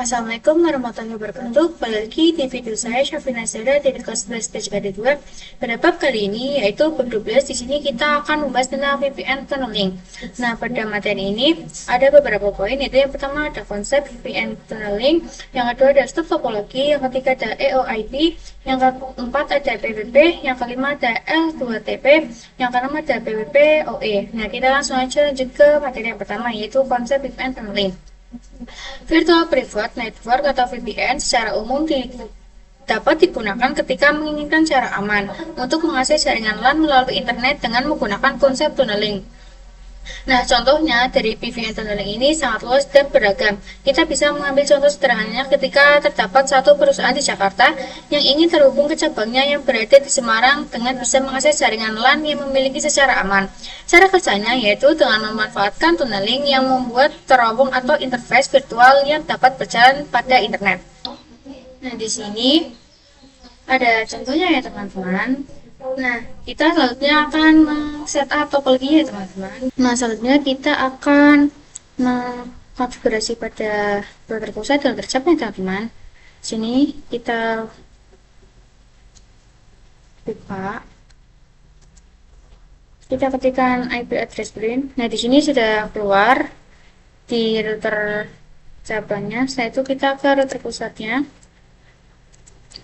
Assalamualaikum warahmatullahi wabarakatuh. Kembali lagi di video saya Syafina Zara dari kelas 11 PJKD 2. Pada bab kali ini yaitu bab 12. Di sini kita akan membahas tentang VPN tunneling. Nah, pada materi ini ada beberapa poin, yaitu yang pertama ada konsep VPN tunneling, yang kedua ada stop topologi, yang ketiga ada EOIP, yang keempat ada PWP, yang kelima ada L2TP, yang keenam ada PWP-OE. Nah, kita langsung aja lanjut ke materi yang pertama, yaitu konsep VPN tunneling. Virtual Private Network atau VPN secara umum dapat digunakan ketika menginginkan cara aman untuk mengakses jaringan LAN melalui internet dengan menggunakan konsep tunneling. Nah, contohnya dari VPN tunneling ini sangat luas dan beragam. Kita bisa mengambil contoh sederhananya ketika terdapat satu perusahaan di Jakarta yang ingin terhubung ke cabangnya yang berada di Semarang dengan bisa mengakses jaringan LAN yang memiliki secara aman. Cara kerjanya yaitu dengan memanfaatkan tunneling yang membuat terowong atau interface virtual yang dapat berjalan pada internet. Nah, di sini ada contohnya ya teman-teman. Nah, kita selanjutnya akan setup topologi ya teman-teman. Nah, selanjutnya kita akan mengkonfigurasi pada router pusat dan tercapnya teman-teman. Sini kita buka. Kita ketikkan IP address print. Nah, di sini sudah keluar di router cabangnya. Setelah itu kita ke router pusatnya.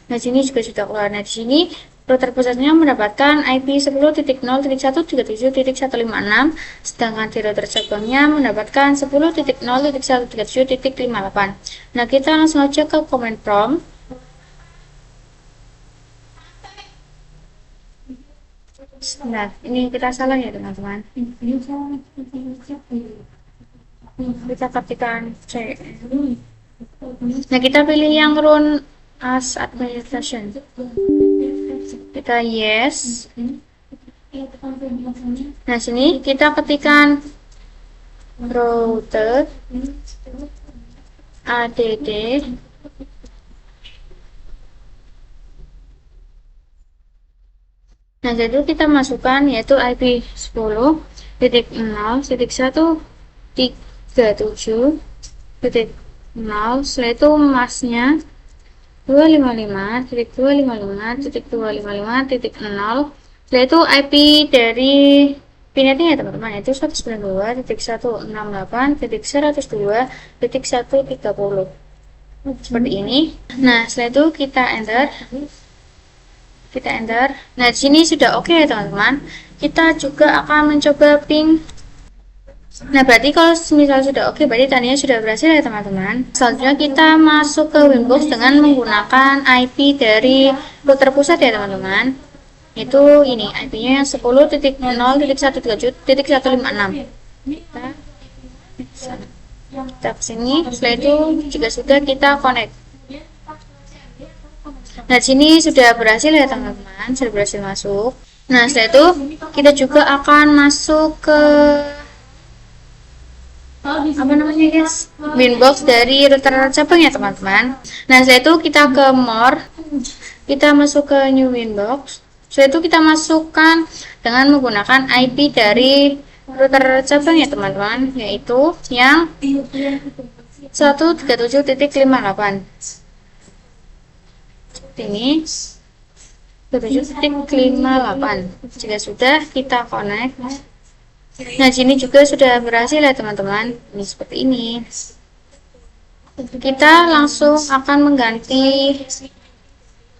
Nah, sini juga sudah keluar. Nah, di sini router pusatnya mendapatkan IP 10.0.137.156, sedangkan di router cabangnya mendapatkan 10.0.137.58. Nah, kita langsung aja ke command prompt. Nah, ini kita salah ya teman-teman. Kita ketikkan C. Nah, kita pilih yang run as administration. Kita yes. Nah, sini kita ketikkan router add. Nah, jadi kita masukkan yaitu IP 10.0.137.0. Setelah itu masnya 255.255.255.0. Setelah itu IP dari pinetnya ya teman-teman, yaitu 192.168.102.130 seperti ini. Nah, setelah itu kita enter. Nah, di sini sudah oke ya teman-teman. Kita juga akan mencoba ping. Nah, berarti kalau misalnya sudah oke, berarti tandanya sudah berhasil ya teman-teman. Selanjutnya kita masuk ke Winbox dengan menggunakan IP dari router pusat ya teman-teman. Itu ini IP-nya 10.0.137.156. Kita kesini. Setelah itu juga sudah kita connect. Nah, di sini sudah berhasil ya teman-teman, sudah berhasil masuk. Nah, setelah itu kita juga akan masuk ke guys, Winbox dari router cabang ya teman-teman. Nah, setelah itu kita ke more, kita masuk ke new Winbox. Setelah itu kita masukkan dengan menggunakan IP dari router cabang ya teman-teman, yaitu yang 137.58. Ini 7.58. Jika sudah, kita connect. Nah, sini juga sudah berhasil ya teman-teman. Ini seperti ini. Kita langsung akan mengganti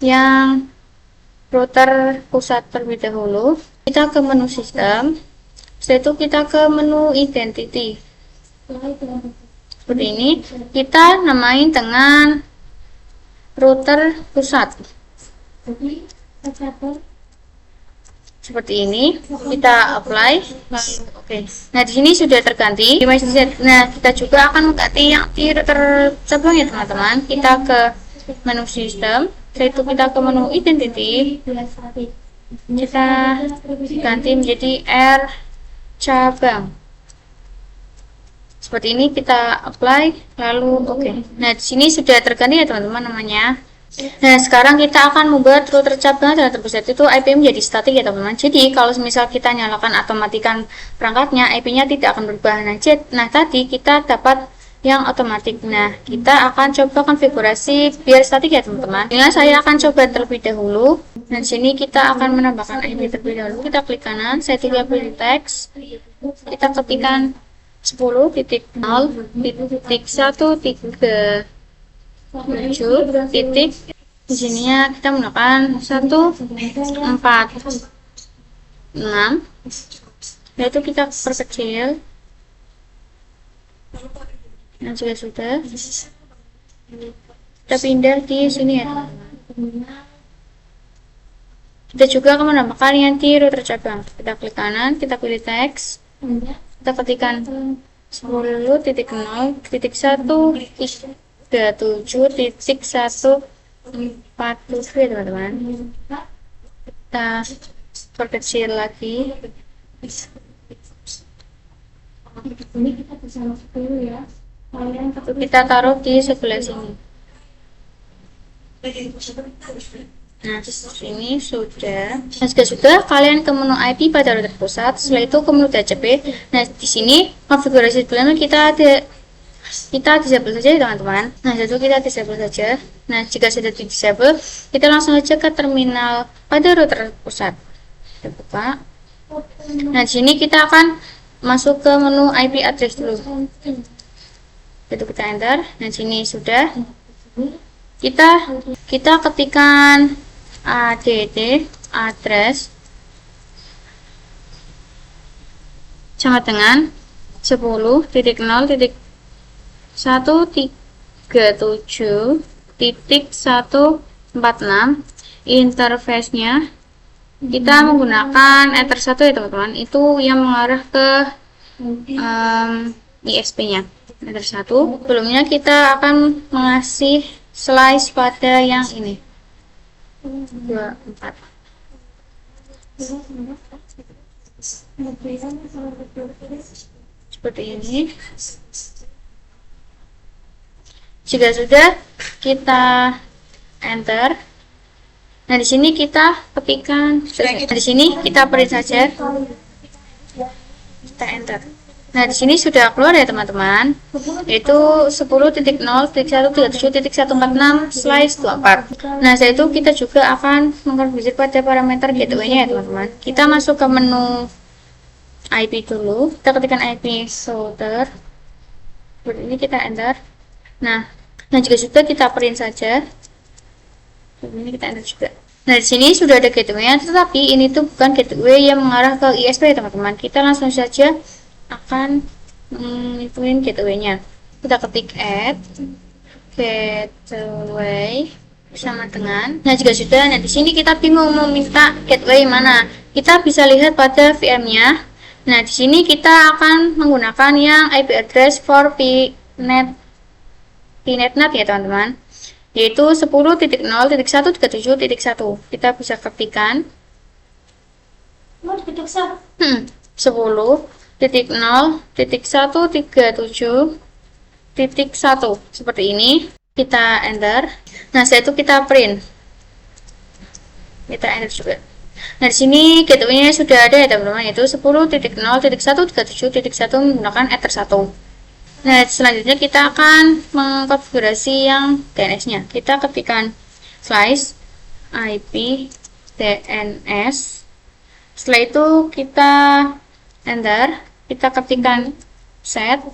yang router pusat terlebih dahulu. Kita ke menu sistem. Setelah itu kita ke menu identity. Seperti ini. Kita namain dengan router pusat. Seperti ini, kita apply. Oke. Nah, di sini sudah terganti. Nah, kita juga akan mengganti yang di router cabang ya teman-teman. Kita ke menu sistem. Setelah itu kita ke menu identity. Kita ganti menjadi R cabang. Seperti ini, kita apply, lalu oke. Nah, di sini sudah terganti ya teman-teman namanya. Nah, sekarang kita akan membuat router cabang dan terpusat itu IP menjadi statik ya teman-teman. Jadi kalau misal kita nyalakan atau matikan perangkatnya, IP-nya tidak akan berubah. Nah, tadi kita dapat yang otomatis. Nah, kita akan coba konfigurasi biar statik ya teman-teman. Ini saya akan coba terlebih dahulu. Dan sini kita akan menambahkan IP terlebih dahulu. Kita klik kanan, saya pilih teks. Kita ketikkan 10.0.1.7 titik. Di sininya kita menggunakan 146. Yaitu kita perkecil. Nah, jika sudah, kita pindah di sini ya. Kita juga akan menambahkan yang di router cabang. Kita klik kanan, kita pilih teks, kita ketikkan 10.0.1.37.147 ya teman-teman. Kita perkecil lagi. Ini kita bisa masuk dulu ya. Kita taruh di sebelah sini. Nah, sini sudah. Nah, jika sudah, kalian ke menu IP pada router pusat. Setelah itu ke menu DHCP. Nah, di sini konfigurasi sebelumnya kita disable saja ya teman-teman. Nah, itu kita disable saja. Nah, jika sudah di disable, kita langsung saja ke terminal pada router pusat. Kita buka. Nah, di sini kita akan masuk ke menu IP address dulu. Itu kita enter. Nah, sini sudah. Kita ketikkan add address sama dengan 10.0.137.146. Interface-nya kita menggunakan enter 1 ya teman-teman. Itu yang mengarah ke ISP-nya. Enter 1. Sebelumnya kita akan mengasih slice pada yang ini 24. Seperti ini. Jika sudah, kita enter. Nah, di sini kita ketikkan. Di sini kita print saja. Kita enter. Nah, di sini sudah keluar ya teman-teman. Itu 10.0.137.146/24. Nah, setelah itu kita juga akan mengkonfigurasi pada parameter gateway-nya ya teman-teman. Kita masuk ke menu IP dulu. Kita ketikkan IP router. Seperti ini kita enter. Nah, jika sudah kita print saja. Ini kita enter juga. Nah, di sini sudah ada gateway-nya, tetapi ini tuh bukan gateway yang mengarah ke ISP ya teman-teman. Kita langsung saja akan ituin gateway-nya. Kita ketik add gateway sama dengan. Nah, jika sudah, nah di sini kita bingung mau minta gateway mana. Kita bisa lihat pada VM-nya. Nah, di sini kita akan menggunakan yang IP address for PNet ya teman-teman. Yaitu 10.0.137.1. Kita bisa ketikkan 10.0.137.1 seperti ini. Kita enter. Nah, setelah itu kita print. Kita enter juga. Nah, di sini gateway-nya sudah ada ya teman-teman, yaitu 10.0.137.1 menggunakan Ether 1. Nah, selanjutnya kita akan mengkonfigurasi yang DNS-nya. Kita ketikkan slice IP DNS. Setelah itu kita enter. Kita ketikkan set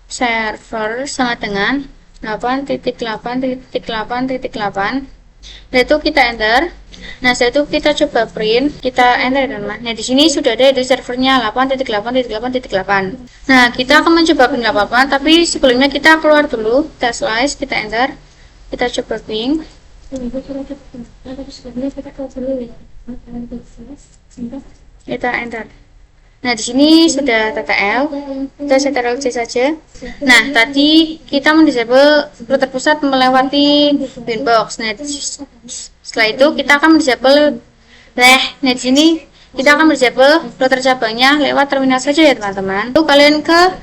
server sama dengan 8.8.8.8. Setelah itu kita enter. Nah, setelah itu kita coba print, kita enter teman-teman. Nah, di sini sudah ada di servernya 8.8.8.8. Nah, kita akan mencoba ping 8, tapi sebelumnya kita keluar dulu, kita slice, kita enter. Kita coba ping. Kita enter. Nah, di sini sudah TTL. Kita Ctrl C saja. Nah, tadi kita mendisable router pusat melewati Winbox. Nah, setelah itu kita akan mendisable nah di sini kita akan mendisable router cabangnya lewat terminal saja ya teman-teman. Itu kalian ke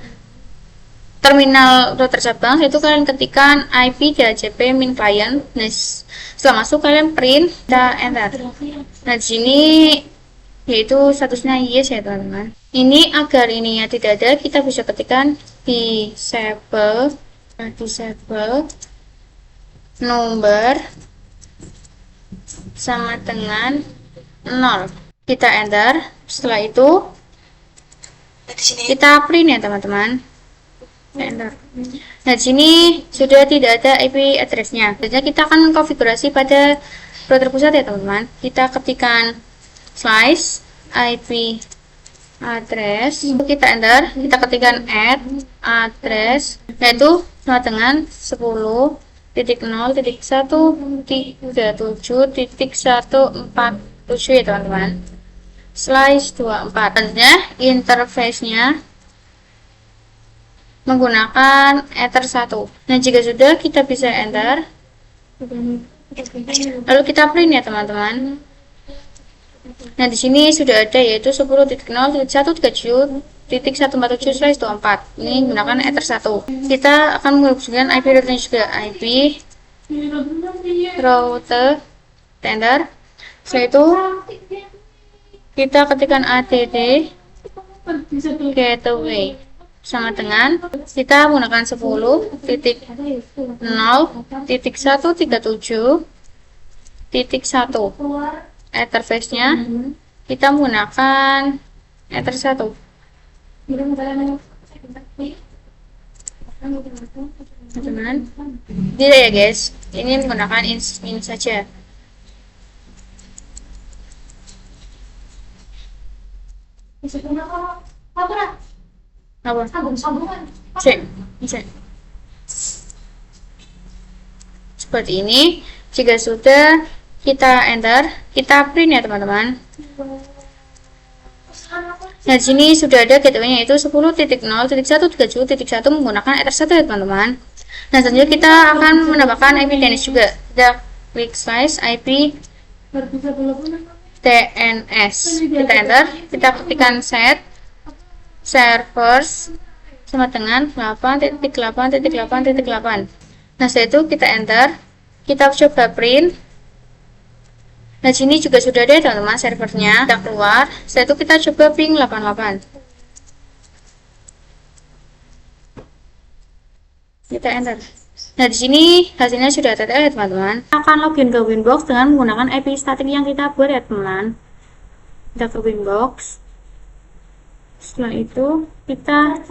terminal router cabang, itu kalian ketikkan IP DHCP min client. Nah, setelah masuk kalian print, kita enter. Nah, di sini yaitu statusnya yes ya teman-teman. Ini agar ininya tidak ada, kita bisa ketikkan disable number sama dengan 0. Kita enter. Setelah itu kita print ya teman-teman. Enter. Nah, di sini sudah tidak ada IP address-nya. Jadi kita akan mengkonfigurasi pada router pusat ya teman-teman. Kita ketikkan slice IP address, kita enter, kita ketikkan add address, yaitu sama dengan 10.0.137.147 ya teman-teman. Slice 24. Selanjutnya interface-nya menggunakan Ether 1. Nah, jika sudah, kita bisa enter. Lalu kita print ya teman-teman. Nah, di sini sudah ada yaitu 10.0.137.147/24. Ini menggunakan Ether 1. Kita akan menghubungkan IP router juga, IP router tender. Setelah itu kita ketikkan add gateway sama dengan kita menggunakan 10.0.137.1. Interface-nya kita menggunakan Ether 1. Teman-teman, tidak ya guys, ini menggunakan ini saja. Apa? Cek. Seperti ini. Jika sudah, kita enter, kita print ya teman-teman. Nah, di sini sudah ada gateway-nya yaitu 10.0.137.1 menggunakan Ether 1 ya teman-teman. Nah, selanjutnya kita akan menambahkan IP DNS juga. Kita klik slice IP DNS. Kita enter, kita ketikkan set servers sama dengan 8.8.8.8. Nah, setelah itu kita enter, kita coba print. Nah, sini juga sudah ada teman-teman servernya. Kita keluar. Setelah itu kita coba ping 88. Kita enter. Nah, di sini hasilnya sudah ada ya teman-teman. Kita akan login ke Winbox dengan menggunakan IP static yang kita buat ya teman. Kita ke Winbox. Setelah itu kita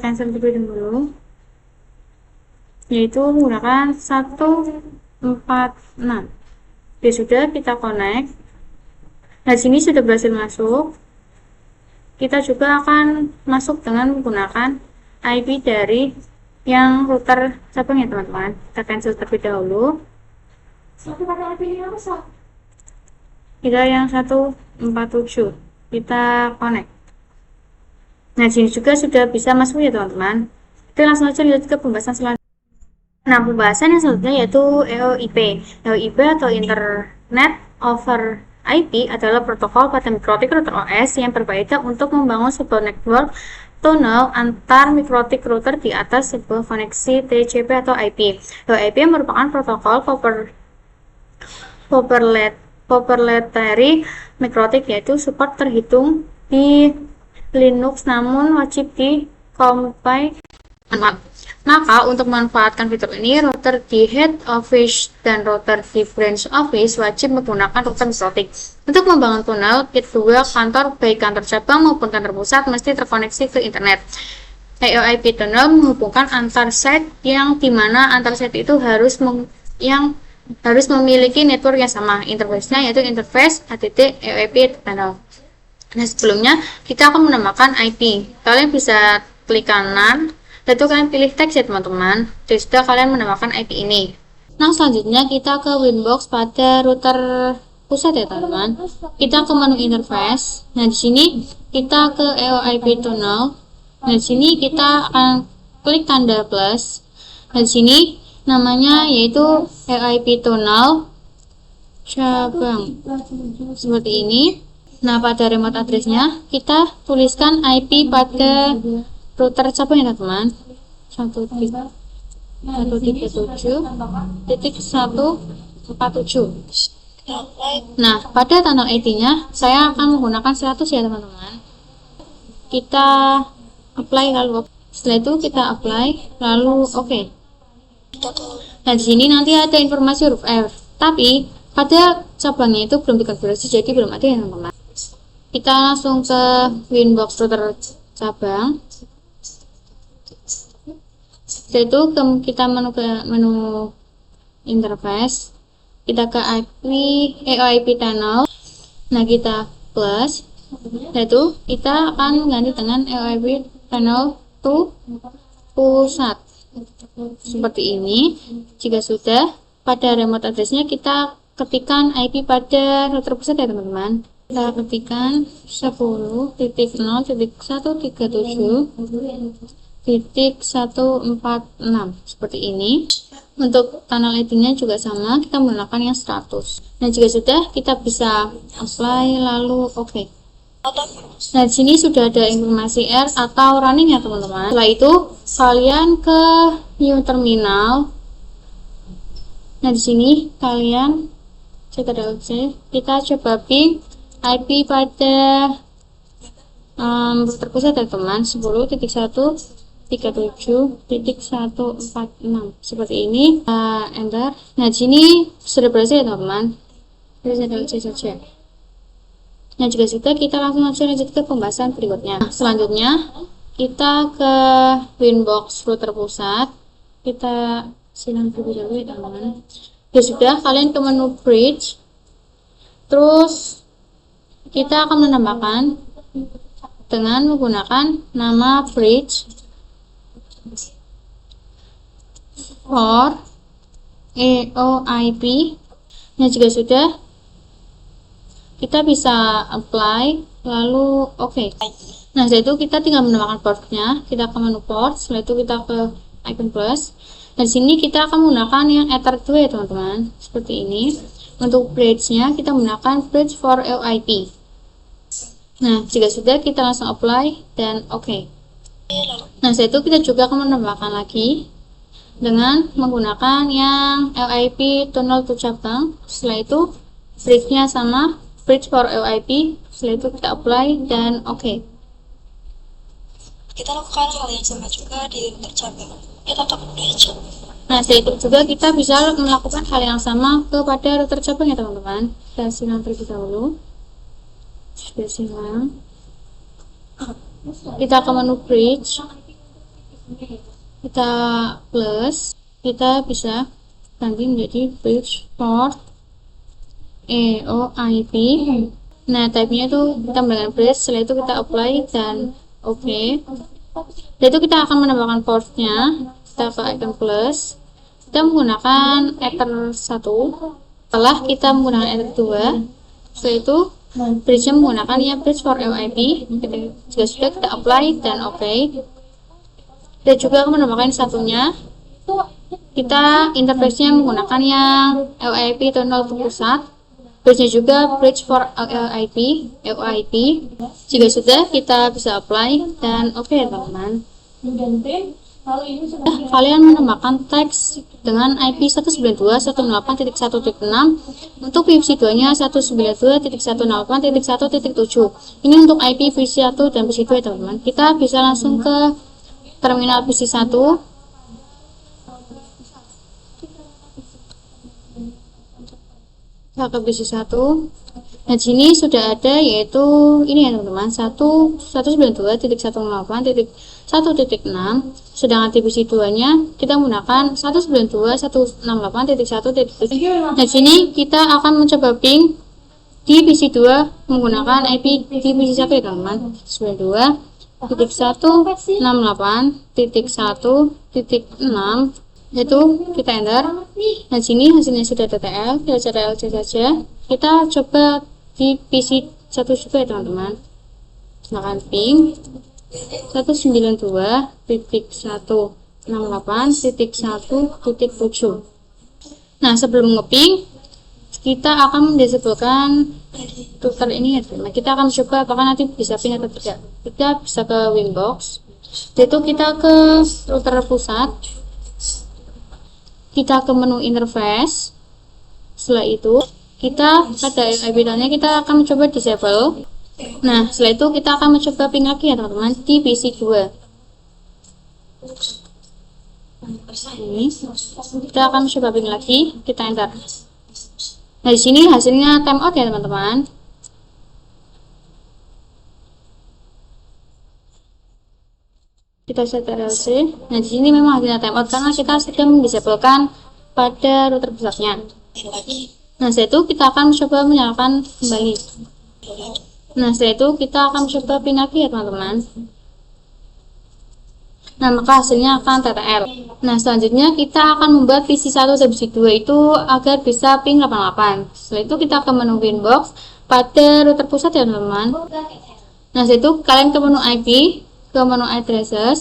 cancel dulu, yaitu menggunakan 146. Oke, sudah, kita connect. Nah, sini sudah berhasil masuk. Kita juga akan masuk dengan menggunakan IP dari yang router cabang ya teman-teman. Kita cancel terlebih dahulu. Kita yang 147. Kita connect. Nah, sini juga sudah bisa masuk ya teman-teman. Kita langsung aja lihat ke pembahasan selanjutnya. Nah, pembahasan yang selanjutnya yaitu EOIP. EOIP atau Internet over IP adalah protokol pada mikrotik router OS yang berbeda untuk membangun sebuah network tunnel antar mikrotik router di atas sebuah koneksi TCP atau IP. EOIP merupakan protokol proprietary mikrotik, yaitu support terhitung di Linux namun wajib di compile. Maka untuk memanfaatkan fitur ini, router di head office dan router di branch office wajib menggunakan router mikrotik. Untuk membangun tunnel, kedua kantor, baik kantor cabang maupun kantor pusat, mesti terkoneksi ke internet. EOIP tunnel menghubungkan antar site yang dimana antar site itu harus memiliki network yang sama. Interface-nya yaitu interface HTTP tunnel. Nah, sebelumnya kita akan menambahkan IP. Kalian bisa klik kanan, lalu kalian pilih teks ya teman-teman. Terus sudah kalian menambahkan IP ini. Nah, selanjutnya kita ke Winbox pada router pusat ya teman-teman. Kita ke menu interface. Nah, di sini kita ke EOIP tunnel. Nah, di sini kita akan klik tanda plus. Nah, di sini namanya yaitu EOIP tunnel cabang. Seperti ini. Nah, pada remote address-nya kita tuliskan IP pada router cabang ya teman-teman. 137.147. Nah, pada tanggal ID-nya saya akan menggunakan 100 ya teman-teman. Kita apply lalu setelah itu kita apply lalu oke. Nah di sini nanti ada informasi huruf F, tapi pada cabangnya itu belum dikonfigurasi, jadi belum ada ya teman-teman. Kita langsung ke Winbox router cabang. Setelah itu kita ke menu interface, kita ke EOIP tunnel. Nah kita plus, setelah itu kita akan mengganti dengan EOIP tunnel to pusat seperti ini. Jika sudah, pada remote address-nya kita ketikkan IP pada router pusat ya teman-teman. Kita ketikkan 10.0.137.146 seperti ini. Untuk tunnel ID-nya juga sama, kita menggunakan yang 100. Nah jika sudah, kita bisa apply lalu oke. Nah di sini sudah ada informasi R atau running ya teman-teman. Setelah itu kalian ke new terminal. Nah di sini kalian kita coba ping IP pada router pusat ya teman, 10.137.146 seperti ini. Enter. Nah di sini sudah berhasil ya teman-teman. Bisa download saja. Nah jika sudah, kita langsung aja lanjut ke pembahasan berikutnya. Nah, selanjutnya kita ke Winbox router pusat. Kita silang terlebih dahulu ya teman-teman. Ya sudah, kalian ke menu bridge, terus kita akan menambahkan dengan menggunakan nama bridge for EOIP. Nah jika sudah, kita bisa apply lalu oke. Nah setelah itu kita tinggal menambahkan portnya, kita ke menu port, setelah itu kita ke icon plus. Nah di sini kita akan menggunakan yang Ether 2 ya teman-teman, seperti ini. Untuk bridge-nya kita menggunakan bridge for EOIP. Nah jika sudah, kita langsung apply dan oke. Nah setelah itu kita juga akan menambahkan lagi dengan menggunakan yang EOIP tunnel to cabang. Setelah itu bridge-nya sama, bridge for EOIP. Setelah itu kita apply dan oke. Kita lakukan hal yang sama juga di router cabang. Kita ke bridge. Nah setelah itu juga kita bisa melakukan hal yang sama kepada router cabang ya teman-teman. Kita silang terlebih dahulu. Sudah silang. Kita ke menu bridge, kita plus, kita bisa ganti menjadi bridge for EOIP. Nah type-nya itu kita menggunakan bridge. Setelah itu kita apply dan oke. Setelah itu kita akan menambahkan portnya, kita ke icon plus, kita menggunakan Ether 1. Setelah kita menggunakan Ether 2, setelah itu bridge-nya menggunakan ya bridge for EOIP. Jika sudah, kita apply dan oke. Dan juga akan menambahkan satunya, kita interface-nya menggunakan yang EOIP tunnel to pusat. Bridge-nya juga bridge for EOIP. Jika sudah, kita bisa apply dan oke ya teman-teman. Kalian menambahkan teks dengan IP 192.168.1.6. Untuk VPC 2 nya 192.168.1.7. Ini untuk IP VPC 1 dan VPC 2 teman-teman. Kita bisa langsung ke terminal VPC 1. Kita ke VPC 1. Nah di sini sudah ada, yaitu ini ya teman-teman, 192.168.1.6. Sedangkan di VPC 2 nya kita menggunakan 192.168.1.7. Nah di sini kita akan mencoba ping di VPC 2 menggunakan IP di VPC 1 ya teman-teman, 92.168.1.6. Itu kita enter. Nah sini hasilnya sudah TTL, kita cari LC saja. Kita coba di PC 1 juga ya teman-teman. Silahkan ping 192.168.1.7. Nah sebelum ngeping, kita akan mendisablekan router ini ya teman-teman. Kita akan coba apakah nanti bisa ping atau tidak. Kita bisa ke Winbox, itu kita ke router pusat, kita ke menu interface. Setelah itu kita pada IP-nya kita akan mencoba disable. Nah setelah itu kita akan mencoba ping lagi ya teman-teman di PC 2. Ini kita akan coba ping lagi, kita enter. Nah di sini hasilnya timeout ya teman-teman. Kita set RLC. Nah di sini memang hasilnya timeout karena kita sedang mendisablekan pada router pusatnya. Nah setelah itu kita akan mencoba menyalakan kembali. Nah setelah itu kita akan mencoba ping lagi ya teman-teman. Nah maka hasilnya akan TTL. Nah selanjutnya kita akan membuat PC1 dan PC2 itu agar bisa ping 88. Setelah itu kita akan menu Winbox pada router pusat ya teman-teman. Nah setelah itu kalian ke menu IP, ke menu addresses.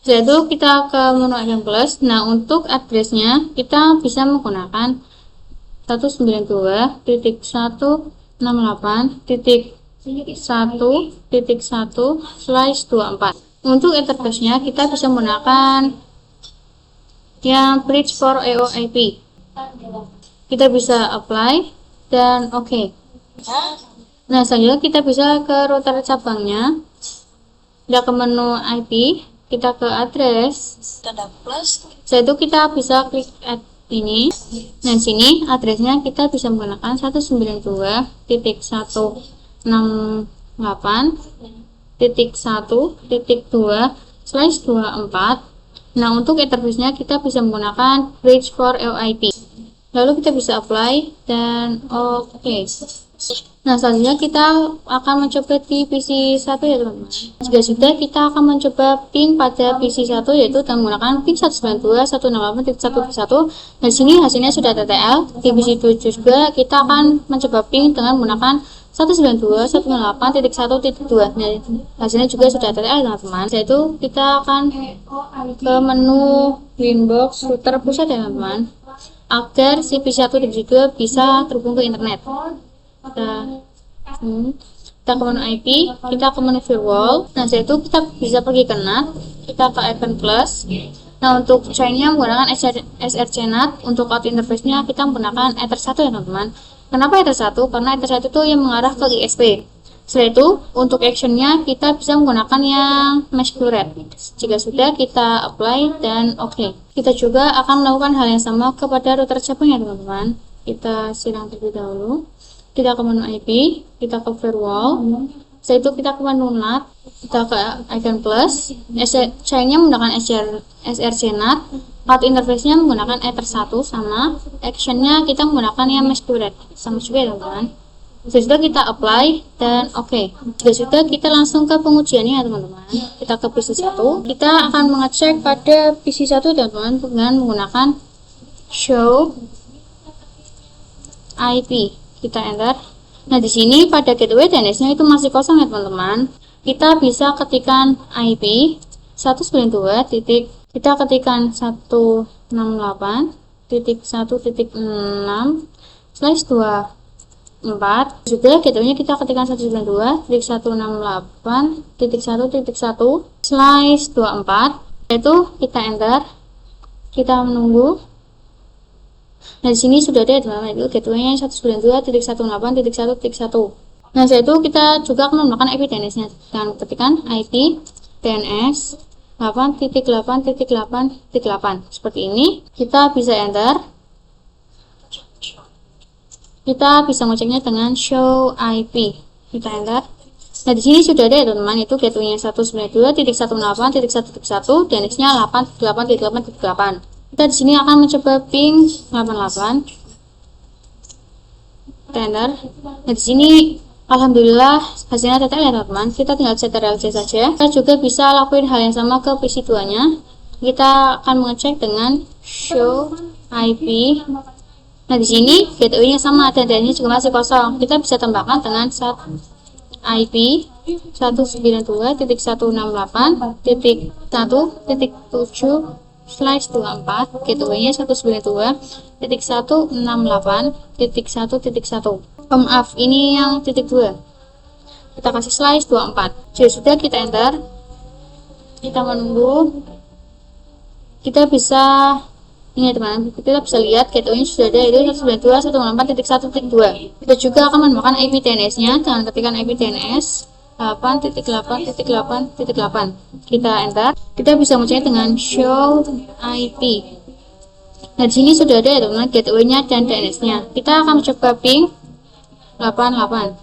Setelah itu kita ke menu Advanced Plus. Nah untuk addressnya kita bisa menggunakan 192.168.1.1/24. Untuk interface-nya kita bisa menggunakan yang bridge for EOIP. Kita bisa apply dan oke. Nah selanjutnya kita bisa ke router cabangnya. Kita ke menu IP, kita ke address. Setelah itu kita bisa klik add ini. Nah sini addressnya kita bisa menggunakan 192.1.1.2/24. Nah untuk interface-nya kita bisa menggunakan bridge for EOIP. Lalu kita bisa apply dan oke. Nah selanjutnya kita akan mencoba di PC1 ya teman-teman. Jika sudah, kita akan mencoba ping pada PC1 yaitu dengan menggunakan ping 192.168.1.1. Nah sini hasilnya sudah TTL. Di PC2 juga kita akan mencoba ping dengan menggunakan 192.168.1.2. Nah hasilnya juga sudah TTL teman-teman. Setelah itu kita akan ke menu Winbox router pusat ya teman-teman, agar si PC1 dan PC2 bisa terhubung ke internet. Kita ke menu IP, kita ke menu firewall. Nah setelah itu kita bisa pergi ke NAT, kita ke Advanced Plus. Nah untuk chainnya menggunakan SRC NAT. Untuk out interface-nya kita menggunakan Ether 1 ya teman-teman. Kenapa Ether 1? Karena Ether 1 itu yang mengarah ke ISP. Setelah itu untuk actionnya kita bisa menggunakan yang mesh curate. Jika sudah, kita apply dan oke. Kita juga akan melakukan hal yang sama kepada router cabang ya teman-teman. Kita silang terlebih dahulu. Kita ke menu IP, kita ke firewall. Setelah itu kita ke menu NAT, kita ke Advanced Plus. Chainnya menggunakan SRC NAT. Out interface-nya menggunakan Ether 1 sama. Actionnya kita menggunakan yang mesh curate sama juga ya teman-teman. Sudah kita apply dan oke. Jika sudah, kita langsung ke pengujiannya ya teman-teman. Kita ke PC1. Kita akan mengecek pada PC1 teman-teman dengan menggunakan show IP. Kita enter. Nah di sini pada gateway DNS-nya itu masih kosong ya teman-teman. Kita bisa ketikkan IP 192. Kita ketikkan 168.1.6/24. Sudah gateway-nya kita ketikkan 192.168.1.1/24. Itu kita enter. Kita menunggu. Nah di sini sudah ada teman-teman, itu gateway-nya 192.168.1.1. Nah setelah itu kita juga akan menggunakan IP DNS-nya dan ketikkan IP DNS 8.8.8.8 seperti ini. Kita bisa enter. Kita bisa ngeceknya dengan show IP. Kita enter. Nah di sini sudah ada ya teman-teman, itu gateway-nya 192.168.1.1, DNS-nya 8.8.8.8. Kita di sini akan mencoba ping 88. Enter. Nah di sini alhamdulillah hasilnya TTL ya teman-teman. Kita tinggal set RLC saja. Kita juga bisa lakuin hal yang sama ke PC2-nya. Kita akan mengecek dengan show IP. Nah di sini gateway-nya sama dan DNS-nya juga masih kosong. Kita bisa tambahkan dengan IP 192.168.1.7/24, gateway-nya 192.168.1.1. Maaf, ini yang titik 2. Kita kasih /24. Jadi sudah, kita enter. Kita menunggu. Kita bisa ini teman, kita bisa lihat gateway-nya sudah ada, itu 192.168.1.2. Kita juga akan menambahkan IP DNS-nya dengan ketikan IP DNS 8.8.8.8. Kita enter. Kita bisa mencari dengan show IP. Nah, di sini sudah ada ya teman-teman gateway-nya dan DNS-nya. Kita akan mencoba ping 88.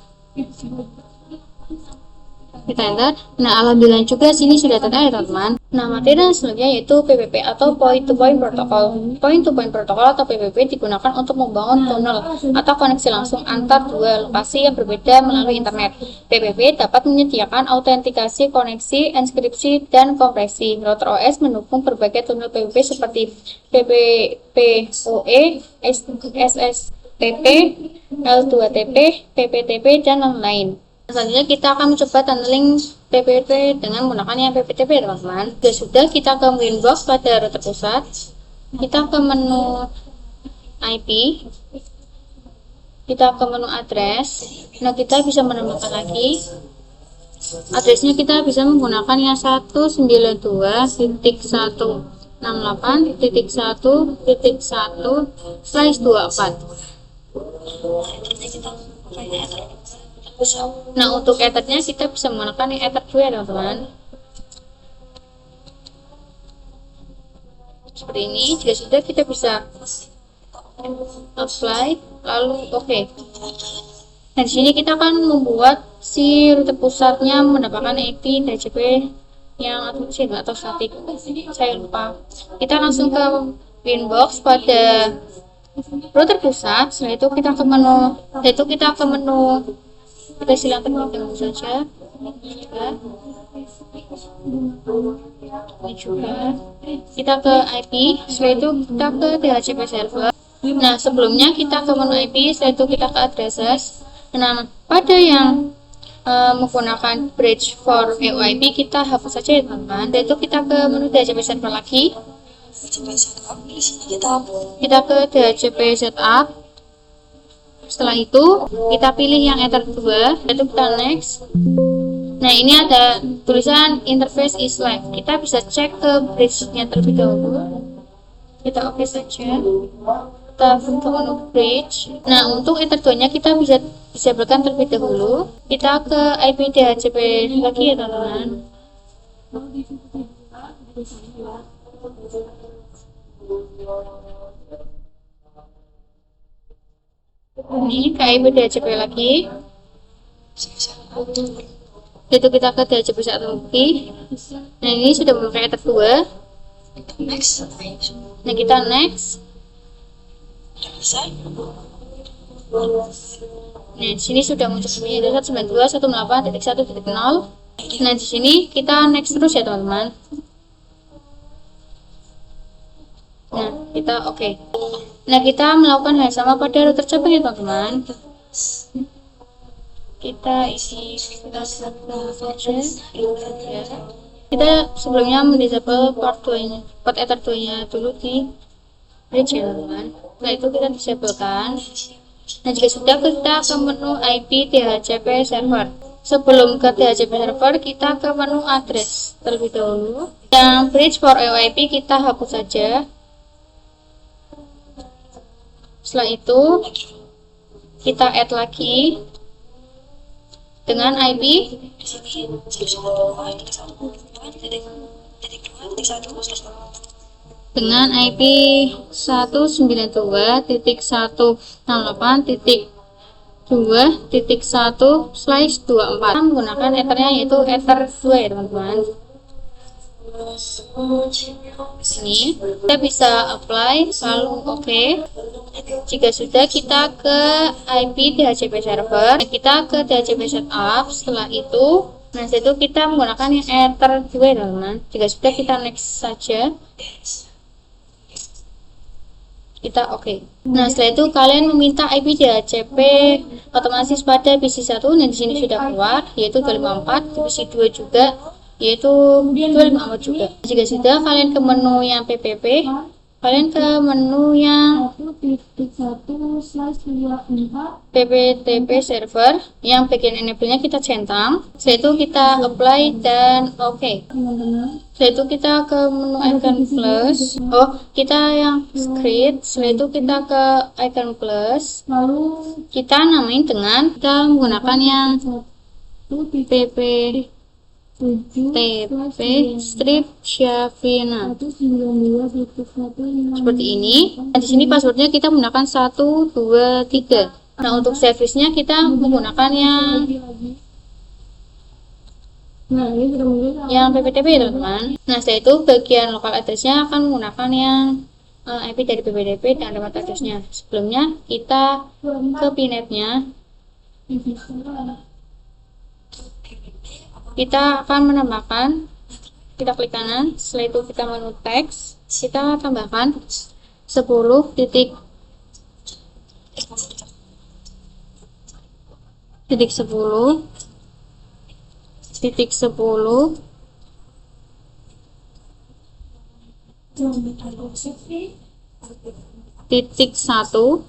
Kita enter. Nah, alhamdulillah juga sini sudah terdapat ya teman-teman. Nah, materi selanjutnya yaitu PPP atau Point to Point Protocol. Point to Point Protocol atau PPP digunakan untuk membangun tunnel atau koneksi langsung antar dua lokasi yang berbeda melalui internet. PPP dapat menyediakan autentikasi, koneksi, enkripsi, dan kompresi. Router OS mendukung berbagai tunnel PPP seperti PPPoE, SSTP, L2TP, PPTP, dan lain-lain. Selanjutnya kita akan mencoba tunneling PPP dengan menggunakan yang PPTP teman-teman. Sudah kita ke inbox pada router pusat, kita ke menu IP, kita ke menu address. Nah, kita bisa menemukan lagi addressnya. Kita bisa menggunakan yang 192.168.1.1/24. Nah, untuk ethernya kita bisa menggunakan yang ether 2 ya teman-teman. Seperti ini. Jika sudah, kita bisa apply lalu oke. Nah, di sini kita akan membuat si router pusatnya mendapatkan IP DHCP yang atau statik. Saya lupa. Kita langsung ke inbox pada router pusat. Setelah itu kita ke menu, kita silakan teman saja. Ini juga kita ke IP, setelah itu kita ke DHCP server. Nah, sebelumnya kita ke menu IP, setelah itu kita ke addresses. Nah, pada yang menggunakan bridge for EOIP kita hapus saja ya teman-teman. Dan itu kita ke menu DHCP server lagi. Kita ke DHCP setup. Setelah itu kita pilih yang ether 2, yaitu kita next. Nah, ini ada tulisan interface is live. Kita bisa cek ke bridge-nya terlebih dahulu. Kita oke saja. Kita ke menu bridge. Nah, untuk ether 2 nya kita bisa disablekan terlebih dahulu. Kita ke IP DHCP lagi ya teman-teman. Ini ke IP DHCP lagi. Itu kita ke DHCP 1 lagi. Nah, ini sudah memakai ether 2. Nah, kita next. Nah, di sini sudah muncul bunyi 192.168.1.0. Nah, di sini kita next terus ya teman-teman. Nah, kita oke. Nah, kita melakukan hal yang sama pada router cabang ya teman-teman. Kita isi saja. Kita sebelumnya mendisable port ether 2 nya dulu di bridge ya teman-teman. Setelah itu kita disablekan. Nah, jika sudah, kita ke menu IP DHCP server. Sebelum ke DHCP server, kita ke menu address terlebih dahulu. Yang bridge for EOIP kita hapus saja. Setelah itu kita add lagi dengan IP dengan IP 192.168.2.1/24 menggunakan ethernya yaitu ether 2 ya teman-teman. Ini kita bisa apply lalu oke. Jika sudah, kita ke IP DHCP server, kita ke DHCP setup. Setelah itu kita menggunakan yang ether 2 teman-teman. Jika sudah, kita next saja. Kita oke. Nah, setelah itu kalian meminta IP DHCP otomatis pada PC 1. Nah, di sini sudah keluar yaitu 254, di PC 2 juga yaitu 254 juga. Jika sudah, kalian ke menu yang PPP, kalian ke menu yang PPTP server, yang bagian enable-nya kita centang. Setelah itu kita apply dan oke. Setelah itu kita ke menu icon plus. Kita yang script. Setelah itu kita ke icon plus. Lalu kita namain dengan kita menggunakan yang TP strip Shavina. Seperti ini. Nah, di sini passwordnya kita menggunakan 1, 2, 3. Nah, untuk service-nya kita menggunakan yang PPTP ya teman-teman. Nah, setelah itu bagian local address-nya akan menggunakan yang IP dari PPTP dan remote address-nya. Sebelumnya kita ke PNAP-nya. Kita akan menambahkan, kita klik kanan, setelah itu kita menu teks, kita tambahkan 10 titik 1.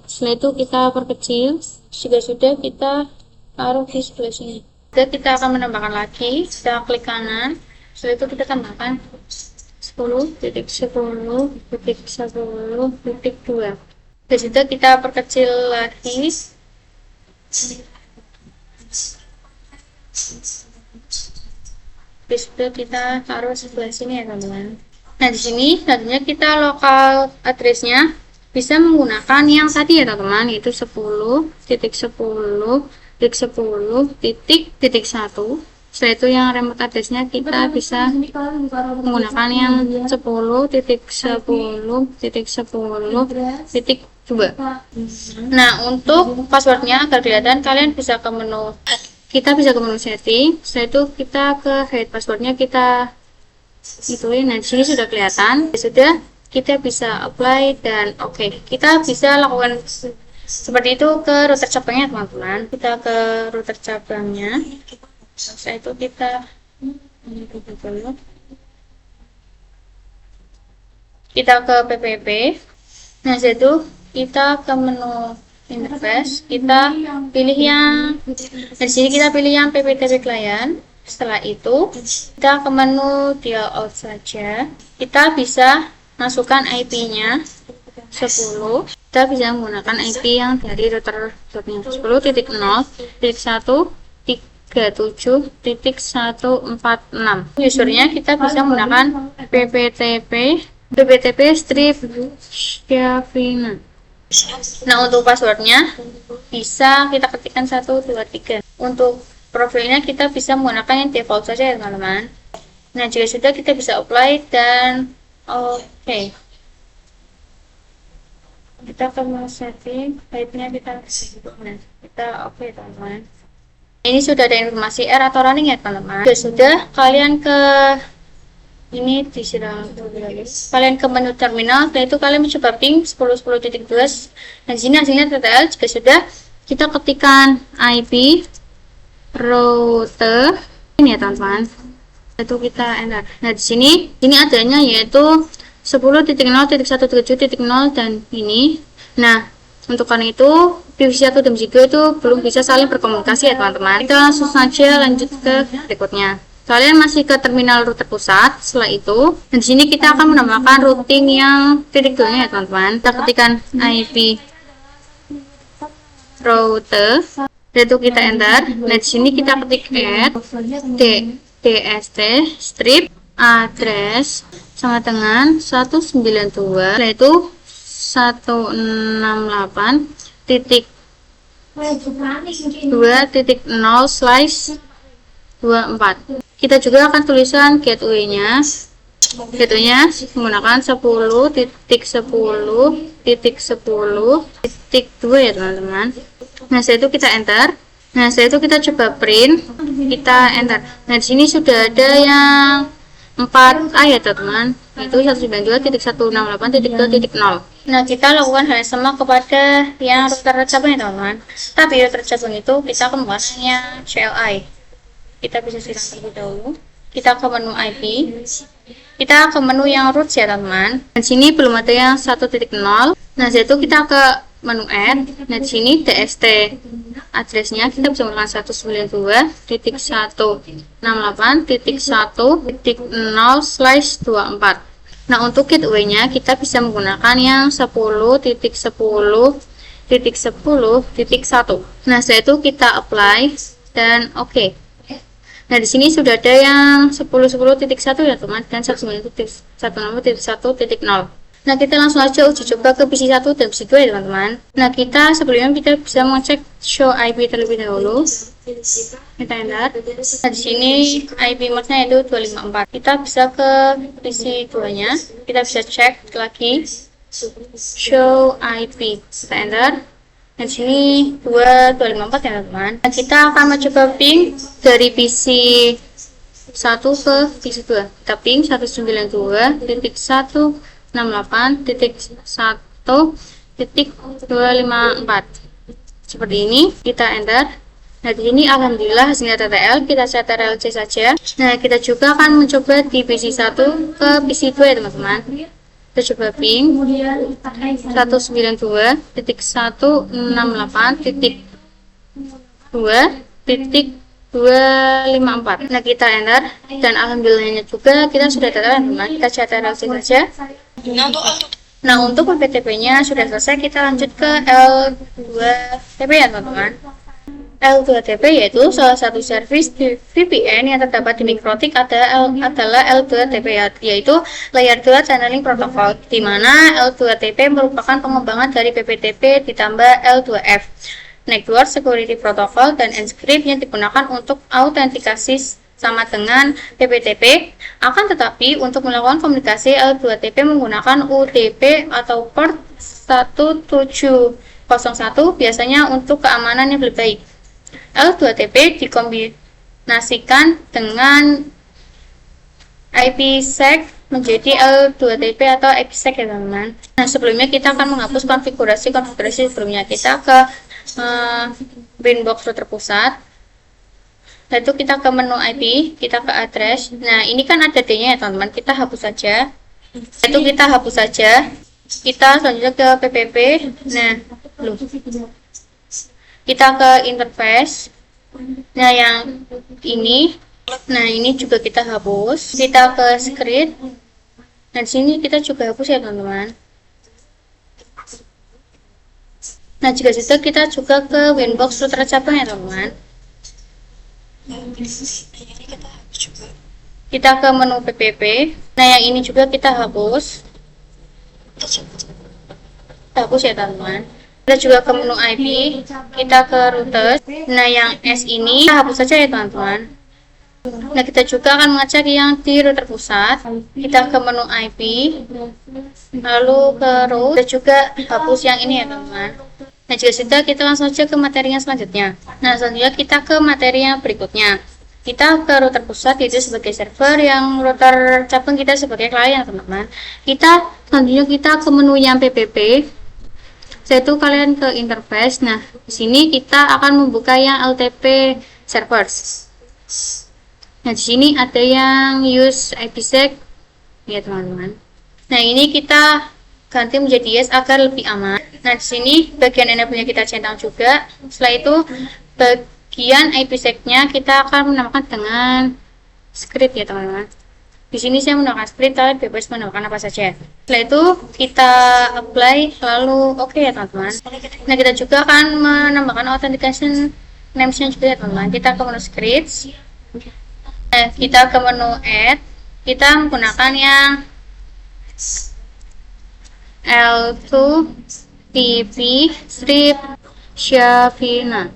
Setelah itu kita perkecil. Jika sudah, kita taruh di sebelah sini. Kita akan menambahkan lagi, kita klik kanan, setelah itu kita tambahkan 10.10.10.2. Dan sudah kita perkecil lagi. Sudah kita taruh sebelah sini ya teman-teman. Nah, di sini selanjutnya kita lokal address-nya bisa menggunakan yang tadi ya teman-teman, yaitu 10.10.10.1. Setelah itu yang remote address-nya kita bisa menggunakan yang 10.10.10.2. Nah, untuk passwordnya agar kelihatan, kalian bisa ke menu, kita bisa ke menu setting. Setelah itu kita ke hide passwordnya, kita ituin. Nah, di sini sudah kelihatan. Sudah, kita bisa apply dan oke. Kita bisa lakukan seperti itu ke router cabangnya teman-teman. Kita ke router cabangnya. Setelah itu kita ke PPP. Nah, setelah itu kita ke menu interface, kita pilih yang di sini, kita pilih yang PPTP client. Setelah itu kita ke menu dial out saja. Kita bisa masukkan IP-nya 10. Kita bisa menggunakan IP yang dari router 10.0.37.146. Usernya kita bisa menggunakan PPTP strip Shavina. Nah, untuk passwordnya bisa kita ketikkan 1, 2, 3. Untuk profilnya kita bisa menggunakan yang default saja ya teman-teman. Nah, jika sudah, kita bisa apply dan oke. Kita ke setting, type-nya kita oke teman-teman. Ini sudah ada informasi error atau running ya teman-teman. Sudah, kalian ke ini disiram. Kalian ke menu terminal, setelah itu kalian mencoba ping 10.10.2. Dan di sini hasilnya TTL. Jika sudah, kita ketikkan IP router ini ya teman-teman. Itu kita enter. Nah, di sini adanya yaitu 10.0.1.7.0 dan ini. Nah, untuk karena itu divisi 1 dan divisi 2 itu belum bisa saling berkomunikasi ya teman-teman. Kita langsung saja lanjut ke berikutnya. Kalian masih ke terminal router pusat. Setelah itu, dan di sini kita akan menambahkan routing yang titik 2-nya ya teman-teman. Kita ketikkan IP router, yaitu kita enter. Nah, di sini kita ketik add DST strip address sama dengan 192, yaitu 168.2.0/24. Kita juga akan tulisan gateway-nya menggunakan 10.10.10.2 ya teman-teman. Nah, setelah itu kita enter. Nah, setelah itu kita coba print, kita enter. Nah, di sini sudah ada yang 4A ya teman-teman, yaitu 192.168.2.0. Nah, kita lakukan hal yang sama kepada yang router cabang ya teman-teman. Tapi router cabang itu kita kembangnya CLI. Kita bisa silang terlebih dahulu. Kita ke menu IP. Kita ke menu yang root ya teman-teman. Di sini belum ada yang 1.0. Nah, setelah itu kita ke menu add. Nah, di sini DST address-nya kita bisa menggunakan 192.168.1.0/24. Nah, untuk gateway-nya kita bisa menggunakan yang 10.10.10.1. Nah, setelah itu kita apply dan oke. Nah, di sini sudah ada yang 10.10.1 ya teman, dan 19.1.1.0. Nah, kita langsung aja uji coba ke PC 1 dan PC 2 ya teman-teman. Nah, sebelumnya kita bisa mengecek show IP terlebih dahulu. Kita enter. Nah, di sini IP mode-nya itu 254. Kita bisa ke PC 2-nya. Kita bisa cek lagi show IP. Kita enter. Nah, di sini 254 ya teman-teman. Nah, kita akan mencoba ping dari PC 1 ke PC 2. Kita ping 192.168.1.254. Seperti ini, kita enter. Nah, di sini alhamdulillah hasilnya TTL, kita set TTLC saja. Nah, kita juga akan mencoba di PC 1 ke PC 2 ya teman-teman. Kita coba ping 192.168.2.254. Nah, kita enter dan alhamdulillahnya juga kita sudah TTL teman. Kita set TTLC saja. Nah, untuk PPTP-nya sudah selesai, kita lanjut ke L2TP ya teman-teman. L2TP yaitu salah satu servis VPN yang terdapat di Mikrotik adalah L2TP, yaitu Layer 2 Channeling Protocol, di mana L2TP merupakan pengembangan dari PPTP ditambah L2F, Network Security Protocol, dan Encrypt yang digunakan untuk autentikasi sama dengan PPTP. Akan tetapi untuk melakukan komunikasi L2TP menggunakan UDP atau port 1701 biasanya untuk keamanan yang lebih baik. L2TP dikombinasikan dengan IPsec menjadi L2TP atau IPsec ya teman-teman. Nah, sebelumnya kita akan menghapus konfigurasi sebelumnya. Kita ke Winbox router pusat. Lalu kita ke menu IP, kita ke address. Nah, ini kan ada D-nya ya teman-teman, kita hapus saja. Kita hapus saja. Kita selanjutnya ke PPP. Nah, kita ke interface. Nah, yang ini. Nah, ini juga kita hapus. Kita ke script. Nah, di sini kita juga hapus ya teman-teman. Nah, jika sudah, kita juga ke Winbox router cabang ya teman-teman. Kita ke menu PPP. Nah, yang ini juga kita hapus. Hapus ya teman-teman. Kita juga ke menu IP. Kita ke router. Nah, yang S ini kita hapus saja ya teman-teman. Nah, kita juga akan mengecek yang di router pusat. Kita ke menu IP, lalu ke root. Kita juga hapus yang ini ya teman-teman. Nah, jika sudah, kita langsung saja ke materi yang selanjutnya. Nah, selanjutnya kita ke materi yang berikutnya. Kita ke router pusat, yaitu sebagai server, yang router cabang kita sebagai klien teman-teman. Selanjutnya kita ke menu yang PPP, yaitu kalian ke interface. Nah, di sini kita akan membuka yang LTP servers. Nah, di sini ada yang use IPsec ya teman-teman. Nah, ini kita ganti menjadi yes agar lebih aman. Nah, di sini bagian enable-nya kita centang juga. Setelah itu bagian IPsec-nya kita akan menamakan dengan script ya teman-teman. Di sini saya menggunakan script, kalian bebas menambahkan apa saja. Setelah itu kita apply, lalu oke ya teman-teman. Nah, kita juga akan menambahkan authentication names-nya juga ya teman-teman. Kita ke menu scripts. Nah, kita ke menu add. Kita menggunakan yang L2TP strip Shavina.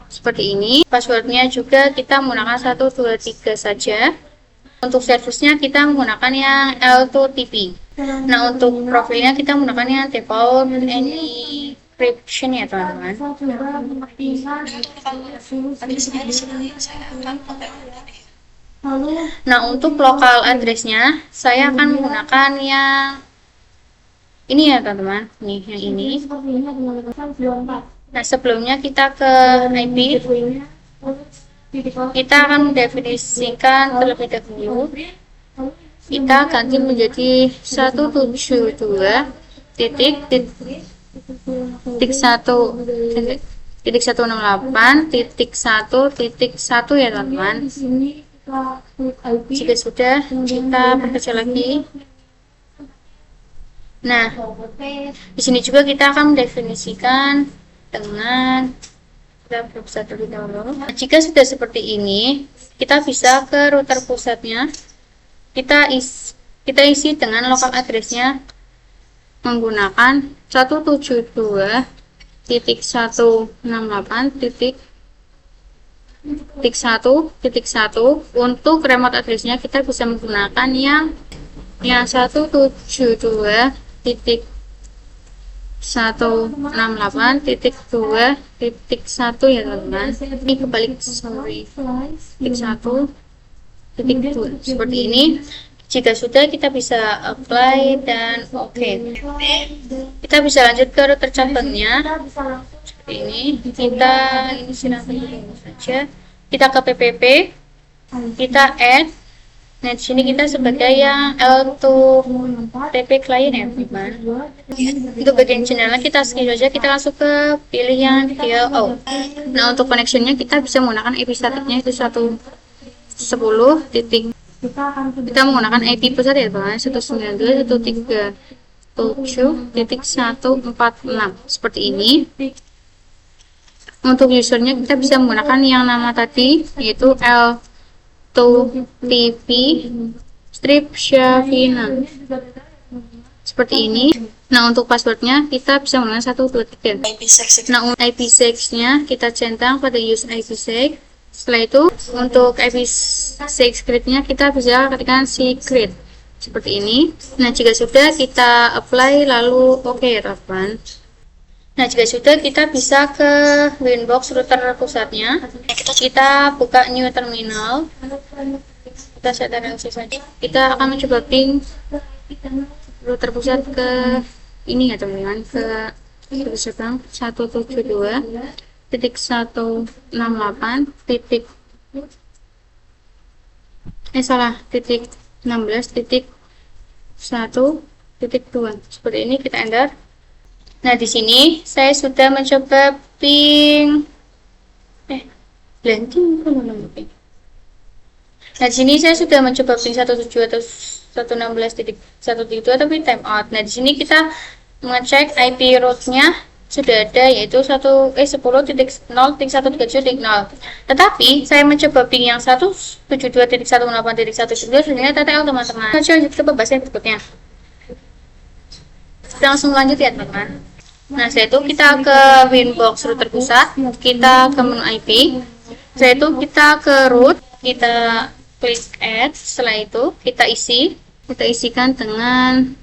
Seperti ini. Passwordnya juga kita menggunakan 123 saja. Untuk servisnya kita menggunakan yang L2TP. Nah, untuk profilnya kita menggunakan yang default encryption ya teman-teman. Nah, untuk local address-nya saya akan menggunakan yang ini ya teman-teman. Nih, yang ini. Nah, sebelumnya kita ke IP. Kita akan mendefinisikan terlebih dahulu. Kita ganti menjadi 172.168.1.1 ya teman-teman. Jika sudah, kita bekerja lagi. Nah, di sini juga kita akan mendefinisikan dengan Kita pusat terlebih dahulu. Jika sudah seperti ini, kita bisa ke router pusatnya. Kita isi dengan local address-nya menggunakan 172.168.1.1. Untuk remote address-nya kita bisa menggunakan yang 172.168.2.1 ya teman-teman. Ini kebalik, sorry. 1.2 seperti ini. Jika sudah, kita bisa apply dan oke. Kita bisa lanjut ke router cabangnya. Seperti ini. Ini silakan saja. Kita ke PPP. Kita add. Nah, di sini kita sebagai yang L2 TP client ya, teman. Untuk bagian channel kita skip saja, kita langsung ke pilih yang DLO. Nah, untuk connectionnya kita bisa menggunakan IP statiknya itu 110 titik. Kita menggunakan IP pusat ya teman, 192.137.146 seperti ini. Untuk usernya kita bisa menggunakan yang nama tadi, yaitu L2TP strip Shavina seperti ini. Nah, untuk passwordnya kita bisa menggunakan 123. Nah, IPsec-nya kita centang pada use IPsec. Setelah itu, untuk IPsec script-nya kita bisa ketikkan secret seperti ini. Nah, jika sudah, kita apply lalu oke ya teman. Nah, jika sudah, kita bisa ke Winbox router pusatnya. Kita buka new terminal. Kita set RLC saja. Kita akan mencoba ping router pusat ke ini ya teman-teman, ke cabang 172.168 titik 16.1.2 seperti ini. Kita enter. Nah, di sini saya sudah mencoba ping blending. Nah, di sini saya sudah mencoba ping 17 atau 116.1.2 tapi time out. Nah, di sini kita mengecek IP route-nya sudah ada, yaitu 10.0.137.0. Tetapi saya mencoba ping yang 172.168.1.2 sebenarnya TTL teman-teman. Lanjut ke pembahasan berikutnya. Kita langsung lanjut ya teman-teman. Nah, setelah itu kita ke Winbox router pusat, kita ke menu IP. Setelah itu kita ke root, kita klik add. Setelah itu kita isikan dengan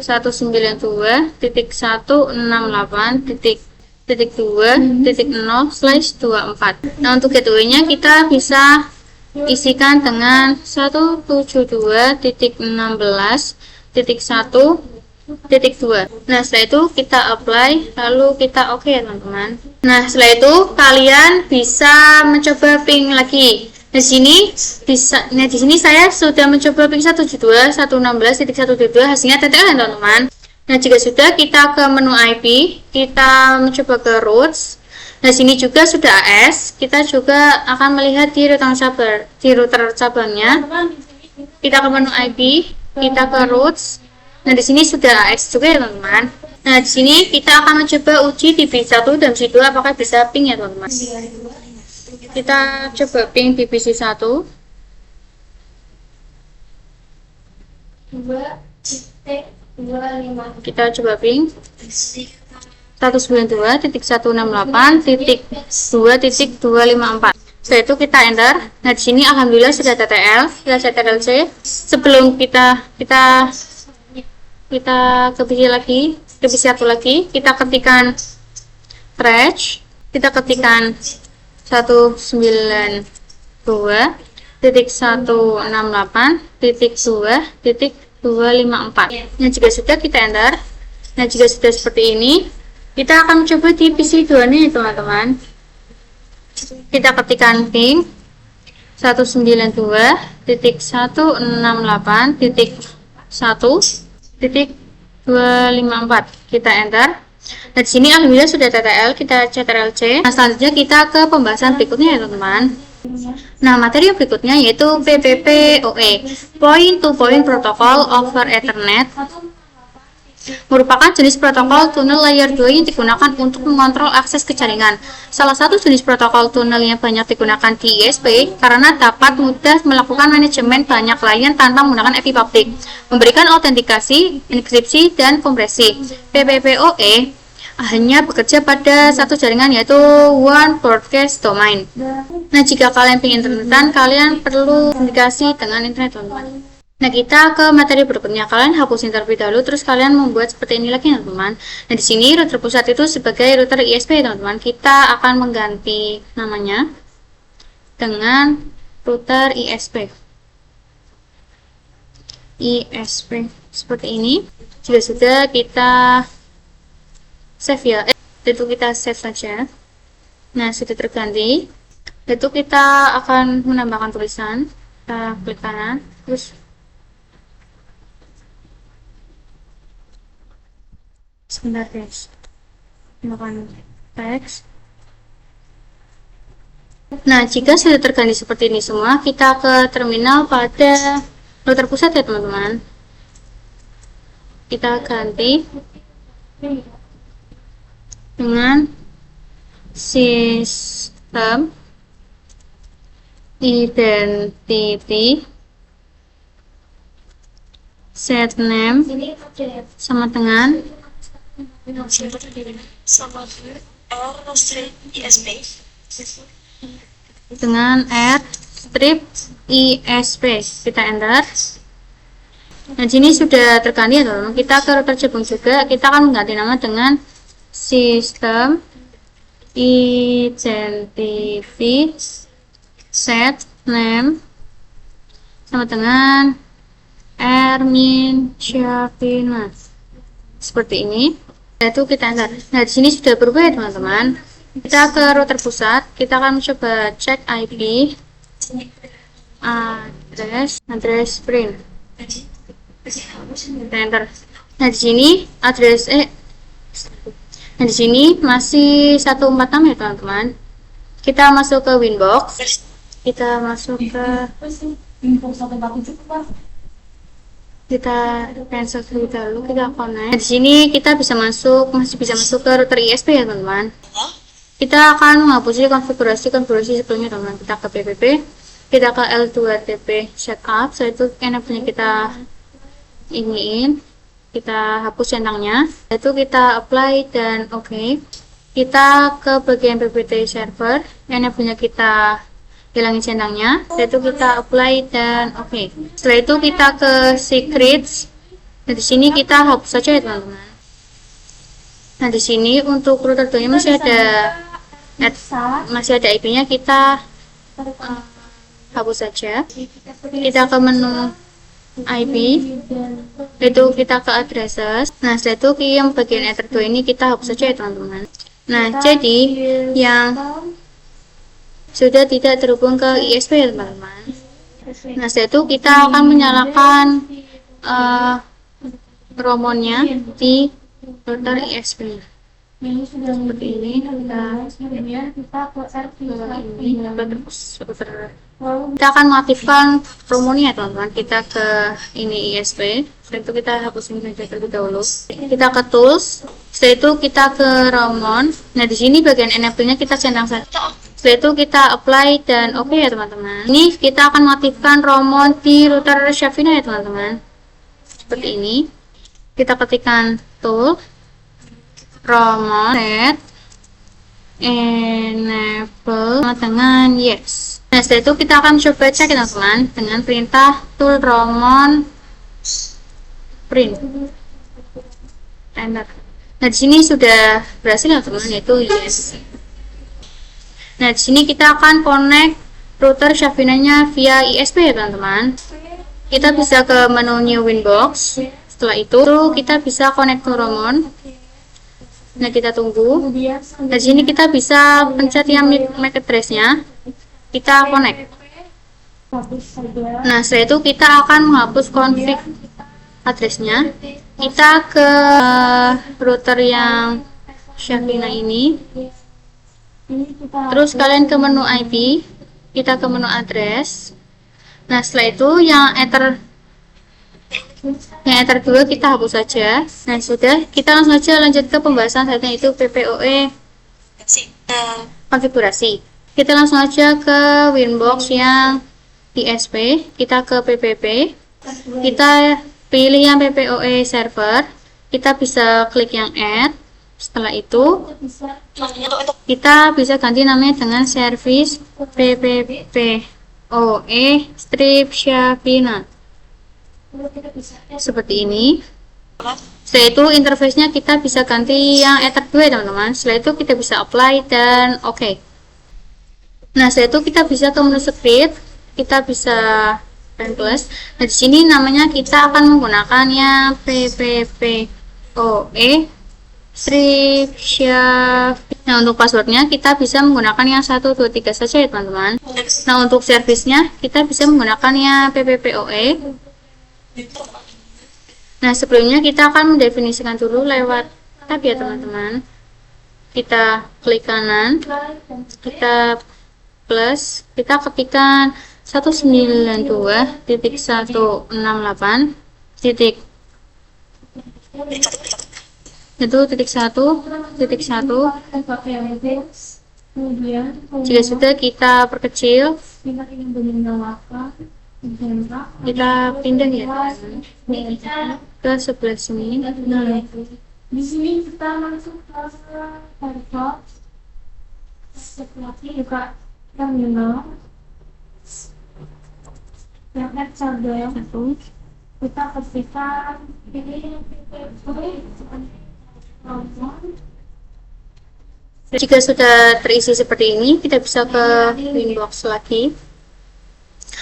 192.168.2.0/24. Nah, untuk gateway-nya kita bisa isikan dengan 172.16.1.2. Nah, setelah itu kita apply lalu kita oke ya teman-teman. Nah, setelah itu kalian bisa mencoba ping lagi. Di sini saya sudah mencoba ping 172.168.1.2 hasilnya TTL ya teman-teman. Nah, jika sudah, kita ke menu IP, kita mencoba ke routes. Nah, sini juga sudah AS, kita juga akan melihat di router cabangnya. Kita ke menu IP, kita ke routes. Nah, di sini sudah AS juga ya teman-teman. Nah, di sini kita akan mencoba uji di B1 dan B2 apakah bisa ping ya teman-teman. Kita coba ping di PC1. Kita coba ping 192.168.2.254. Setelah itu kita enter. Nah, di sini alhamdulillah sudah TTL. Kita set RLC. Sebelum kita ke PC lagi, ke PC1 lagi, kita ketikkan trash, kita ketikkan 192.168.2.254. Nah, jika sudah, kita enter. Nah, jika sudah seperti ini, kita akan mencoba di PC2 nih teman-teman. Kita ketikkan ping 192.168.1.254. Kita enter. Nah, di sini alhamdulillah sudah TTL, kita CTRL-C. Nah, selanjutnya kita ke pembahasan berikutnya ya teman-teman. Nah, materi berikutnya yaitu PPPoE, Point to Point Protocol over Ethernet. merupakan jenis protokol tunnel layer 2 yang digunakan untuk mengontrol akses ke jaringan. Salah satu jenis protokol tunnel yang banyak digunakan di ISP karena dapat mudah melakukan manajemen banyak klien tanpa menggunakan IP publik, memberikan autentikasi, enkripsi, dan kompresi. PPPoE hanya bekerja pada satu jaringan, yaitu One Broadcast Domain. Nah, jika kalian ingin internetan, kalian perlu komunikasi dengan internet, teman-teman. Nah, kita ke materi berikutnya. Kalian hapusin terlebih dahulu, terus kalian membuat seperti ini lagi, teman-teman. Nah, di sini router pusat itu sebagai router ISP, teman-teman. Kita akan mengganti namanya dengan router ISP. ISP seperti ini. Jika sudah, kita save ya. Itu kita save saja. Nah, sudah terganti. Itu kita akan menambahkan tulisan. Kita klik kanan, terus sebentar guys, tambahkan teks. Nah, jika sudah terganti seperti ini semua, kita ke terminal pada router pusat ya, teman-teman. Kita ganti dengan sistem identity set name sama dengan R strip ISP. Kita enter. Nah, sini sudah terganti ya, teman-teman. Kita ke router Jebung juga, kita akan mengganti nama dengan sistem identity set name sama dengan Ermin Syafina. Seperti ini. Itu kita enter. Nah, di sini sudah berubah ya, teman-teman. Kita ke router pusat, kita akan coba cek IP address print. Kita enter. Nah, di sini nah, di sini masih 146 ya, teman-teman. Kita masuk ke Winbox. Kita masuk ke kita cancel dulu, kita connect. Nah, di sini kita masih bisa masuk ke router ISP ya, teman-teman. Kita akan menghapus konfigurasi sebelumnya, teman-teman. Kita ke PPP, kita ke L2TP setup. Setelah itu enable-nya kita iniin, kita hapus centangnya. Itu kita apply dan oke. Kita ke bagian PPT server, enable-nya kita hilangin centangnya, yaitu kita apply dan oke. Setelah itu kita ke secrets. Nah, di sini kita hapus saja ya, teman-teman. Nah, di sini untuk router 2 masih ada IP-nya, kita hapus saja. Kita ke menu IP, itu kita ke addresses. Nah, setelah itu yang bagian ether 2 ini kita hapus saja ya, teman-teman. Nah, jadi yang sudah tidak terhubung ke ISP ya, teman-teman. Nah, setelah itu kita akan menyalakan romonnya di router ISP. Seperti ini. Kita akan mengaktifkan romonnya, teman-teman. Kita ke ini ISP. Setelah itu kita hapus ini terlebih dahulu. Kita ke tools. Setelah itu kita ke romon. Nah, di sini bagian enable-nya kita centang saja. Setelah itu kita apply dan oke ya, teman-teman. Ini kita akan mengaktifkan romon di router Syafina ya, teman-teman. Seperti ini. Kita ketikkan tool romon set enable dengan yes. Nah, setelah itu kita akan coba cek ya, teman-teman, dengan perintah tool romon print enter. Nah, di sini sudah berhasil ya, teman-teman, yaitu yes. Nah, di sini kita akan connect router Syafina-nya via ISP ya, teman-teman. Kita bisa ke menu new Winbox. Setelah itu kita bisa connect ke romon. Nah, kita tunggu. Nah, di sini kita bisa pencet yang MAC address-nya. Kita connect. Nah, setelah itu kita akan menghapus config address-nya. Kita ke router yang Syafina ini. Terus kalian ke menu IP, kita ke menu address. Nah, setelah itu yang ether Yang enter 2 kita hapus saja. Nah, sudah, kita langsung saja lanjut ke pembahasan selanjutnya, itu PPOE konfigurasi. Kita langsung aja ke Winbox yang ISP, kita ke PPP, kita pilih yang PPOE server, kita bisa klik yang add. Setelah itu kita bisa ganti namanya dengan service PPPoE strip Shafina seperti ini. Setelah itu interface-nya kita bisa ganti yang Ether 2 teman-teman. Setelah itu kita bisa apply dan oke. Nah, setelah itu kita bisa ke menu script, kita bisa run plus. Nah, di sini namanya kita akan menggunakan yang PPPoE strip Shafina. Nah, untuk passwordnya kita bisa menggunakan yang 123 saja ya teman-teman. Nah, untuk service-nya kita bisa menggunakan yang PPPoE. Nah, sebelumnya kita akan mendefinisikan dulu lewat tab ya teman-teman. Kita klik kanan, kita plus, kita ketikkan 192.168 titik itu titik 1.1. Jika sudah, kita perkecil, kita pindah ya ke sebelah sini. Di sini kita masuk ke Firefox. Setelah buka terminal yang Excel kita ketikkan pilih Jika sudah terisi seperti ini, kita bisa ke Winbox lagi.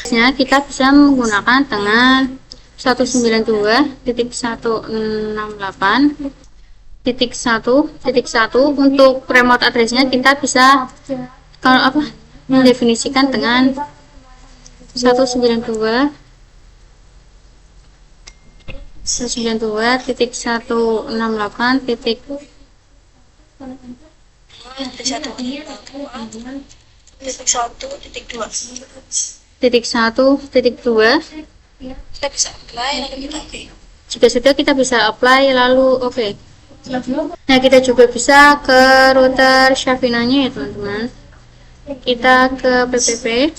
Kita bisa menggunakan dengan 192.168.1.1. Untuk remote address-nya kita bisa mendefinisikan dengan 192.168.1.1.2. Kita bisa apply lalu kita oke. Jika sudah, kita bisa apply lalu oke. Nah, kita juga bisa ke router Shafina-nya ya teman-teman. Kita ke PPP.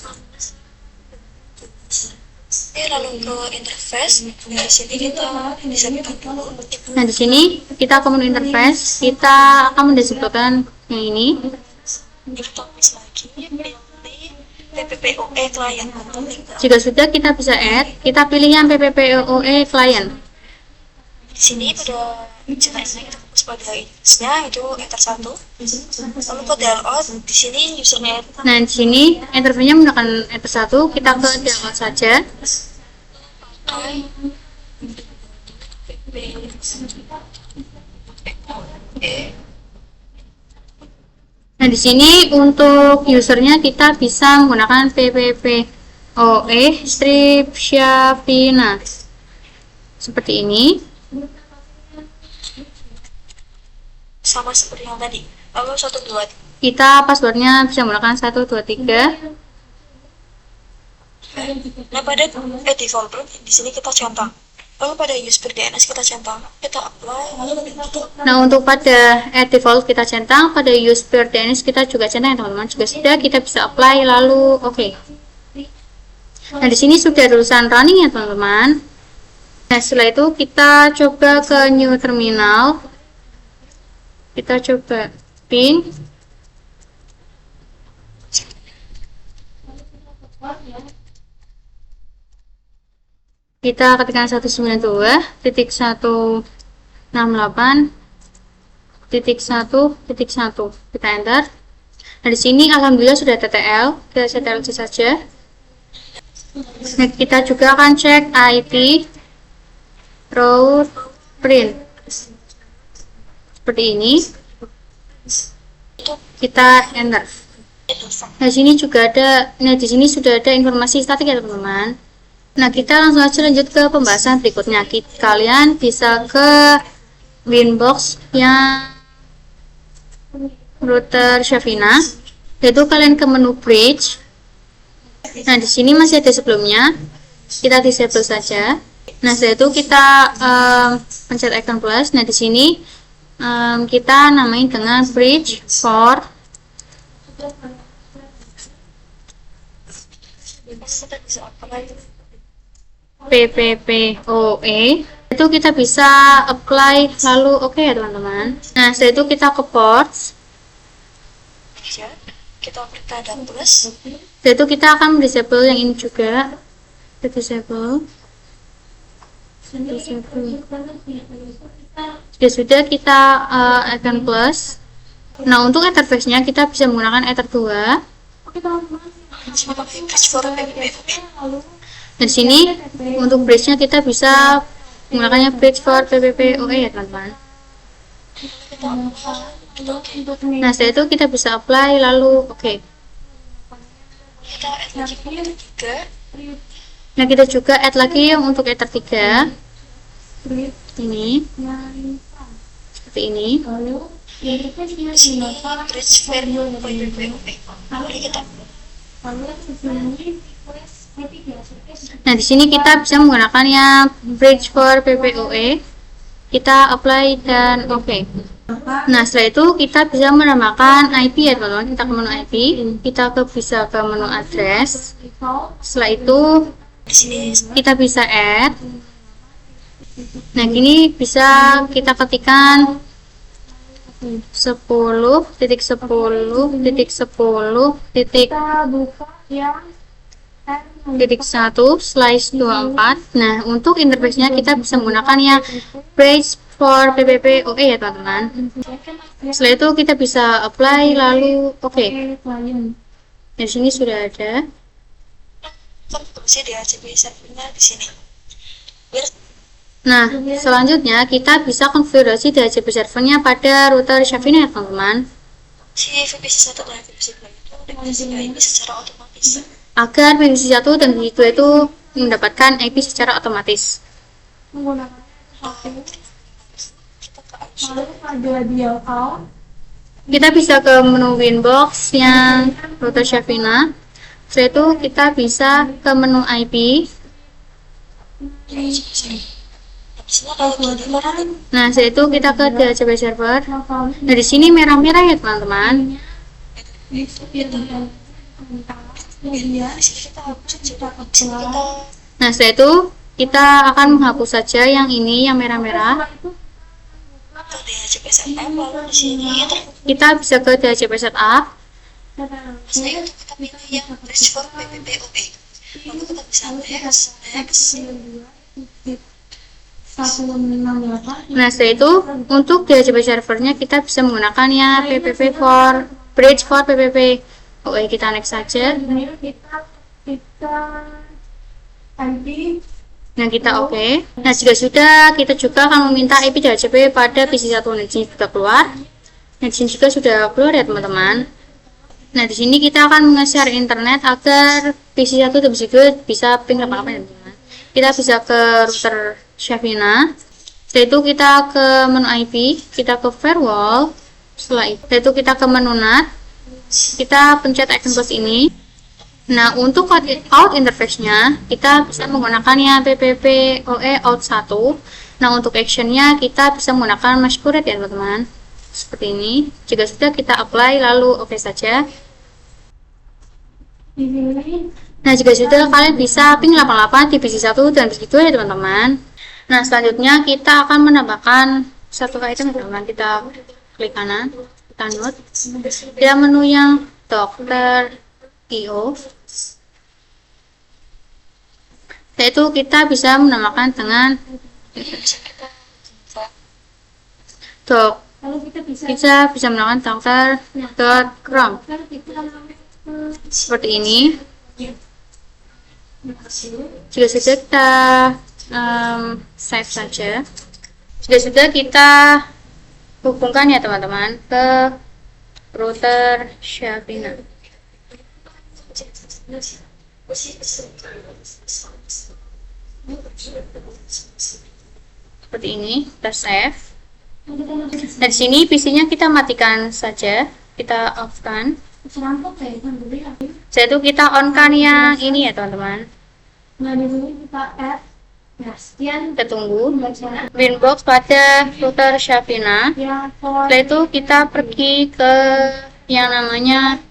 Lalu ke interface. Di sini kita bisa buka dulu. Nah, di sini kita ke menu interface. Kita akan mendisiplinkan yang ini. Kita tulis lagi PPPoE client. Jika sudah, kita bisa add. Kita pilih yang PPPoE client. Di sini pada jelasnya kita fokus pada nya itu enter 1. Lalu ke dialout di sini usernya. Nah, di sini interface-nya menggunakan enter 1. Kita ke dialout saja. Nah, di sini untuk usernya kita bisa menggunakan PPPoE strip Shafina seperti ini. Sama seperti yang tadi. Lalu 123. Kita passwordnya bisa menggunakan 123. Nah, pada default di sini kita centang. Lalu pada user DNS kita centang, kita apply, lalu kita tutup. Nah, untuk pada default kita centang, pada user DNS kita juga centang ya teman-teman. Jika sudah, kita bisa apply lalu oke. Nah, di sini sudah tulisan running ya teman-teman. Nah, setelah itu kita coba ke new terminal. Kita coba ping. Kita ketikkan 192.168.1.1. Kita enter. Nah, di sini alhamdulillah sudah TTL. Kita TTL saja. Nah, kita juga akan cek IP route print. Seperti ini. Kita enter. Nah, di sini juga ada. Nah, di sini sudah ada informasi statik ya teman-teman. Nah, kita langsung aja lanjut ke pembahasan berikutnya. Kalian bisa ke Winbox yang router Shafina, yaitu kalian ke menu bridge. Nah, di sini masih ada sebelumnya. Kita disable saja. Nah, setelah itu kita pencet icon plus. Nah, di sini kita namain dengan bridge for kita bisa apply PPPoE. Itu kita bisa apply lalu oke ya teman-teman. Nah, setelah itu kita ke ports. ya. Kita klik ada plus. Setelah itu kita akan disable yang ini juga. Disable. Sudah kita icon plus. Nah, untuk interface-nya kita bisa menggunakan Ether 2. Sini pakai bridge for PPPoE. Dan sini untuk bridge-nya kita bisa menggunakannya bridge for PPPoE ya teman-teman. Kita oke. Nah, setelah itu kita bisa apply lalu oke. Kita add lagi Ether 3. Nah, kita juga add lagi yang untuk Ether 3. Ini seperti ini. Di sini bridge for PPPoE. Mari kita Nah, di sini kita bisa menggunakannya bridge for PPOE. Kita apply dan oke. Nah, setelah itu kita bisa menambahkan IP ya teman-teman. Kita ke menu IP, kita bisa ke menu address. Setelah itu di sini kita bisa add. Nah, gini bisa kita ketikkan 10.10.10.1/24. Nah, untuk interface-nya kita bisa menggunakan yang bridge for PPPoE ya teman-teman. Setelah itu kita bisa apply lalu oke. Di sini sudah ada. kan fungsi di RGB servernya di sini. Biar Nah, selanjutnya kita bisa konfigurasi DHCP servernya pada router Xavina ya teman-teman, si VPC 1 dan VPC 2 itu definisikan IP secara otomatis. agar VPC 1 dan VPC 2 itu mendapatkan IP secara otomatis. Kita ke option Kita bisa ke menu Winbox yang router Xavina. Setelah itu kita bisa ke menu IP. di sini. Di sini kalau gini kan Nah, setelah itu kita ke DHCP server. Nah, di sini merah-merah ya teman-teman. di sini kita hapus aja. Di sini kita Nah, setelah itu kita akan menghapus saja yang ini yang merah-merah. ke DHCP setup, lalu di sini Kita bisa ke DHCP setup. saya itu kita pilih yang bridge for PPPoE. Lalu kita bisa next. Nah, setelah itu untuk DHCP servernya kita bisa menggunakannya PPP for bridge for PPP. Oke, kita next saja. Nah, kita oke. Nah, jika sudah, kita juga akan meminta IP DHCP pada PC 1. Nah, di sini sudah keluar. Nah, di sini juga sudah keluar ya teman-teman. Nah, di sini kita akan nge-share internet agar PC 1 dan PC 2 bisa ping 88 ya teman-teman. Kita bisa ke router Xavina. Setelah itu kita ke menu IP, kita ke firewall. Setelah itu kita ke menu NAT. Kita pencet icon plus ini. Nah, untuk out interface-nya kita bisa menggunakannya PPPoE out 1. Nah, untuk action-nya kita bisa menggunakan masquerade ya teman-teman. Seperti ini. Jika sudah, kita apply lalu oke saja. Nah, jika sudah, kalian bisa ping 88 di PC 1 dan PC 2 ya teman-teman. Nah, selanjutnya kita akan menambahkan satu item teman-teman. Kita klik kanan, kita note. Di menu yang Dokter IO. Yaitu kita bisa menambahkan dengan bisa kita buka. dok. Kita bisa menambahkan dokter.chrome. Seperti ini. Jika sudah, kita save saja. Jika sudah, kita hubungkan ya teman-teman ke router Xavina. Seperti ini, kita save. Dan di sini PC-nya kita matikan saja, kita off-kan. Setelah itu kita on-kan yang ini ya teman-teman. Nah, di sini kita add Nah, sekian Kita tunggu. pembacaan Inbox pada router Shafina. yang for Setelah itu kita pergi ke yang namanya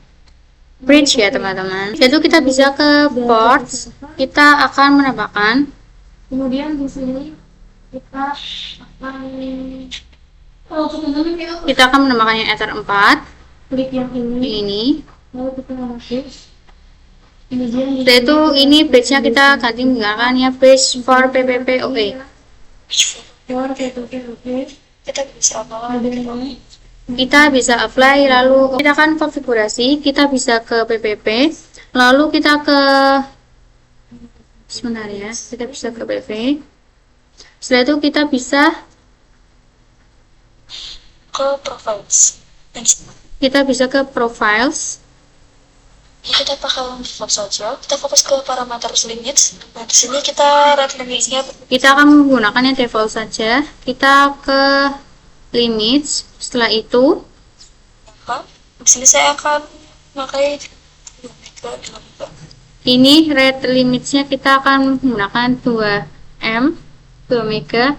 bridge ya teman-teman. Setelah itu kita bisa ke ports. Kita akan menambahkan. kemudian di sini kita akan teman-teman Kita akan menambahkan yang Ether 4. klik yang ini Ini. lalu kita hapus. Kemudian di Setelah itu ini bridge-nya kita ganti menggunakan ya bridge for PPPoE. for oke. Kita bisa apa? Ada yang Kita bisa apply, lalu kita akan konfigurasi, kita bisa ke PPP, lalu kita ke sebentar ya, kita bisa ke PV. Setelah itu kita bisa Ke profiles. ke profiles. Kita pakai default saja. Kita fokus ke parameter limits. Nah, di sini kita red limitnya Kita akan menggunakan yang default saja. Kita ke limits. Setelah itu apa? Di sini saya akan memakai 2 mega. ini rate limitsnya kita akan menggunakan 2M 2 mega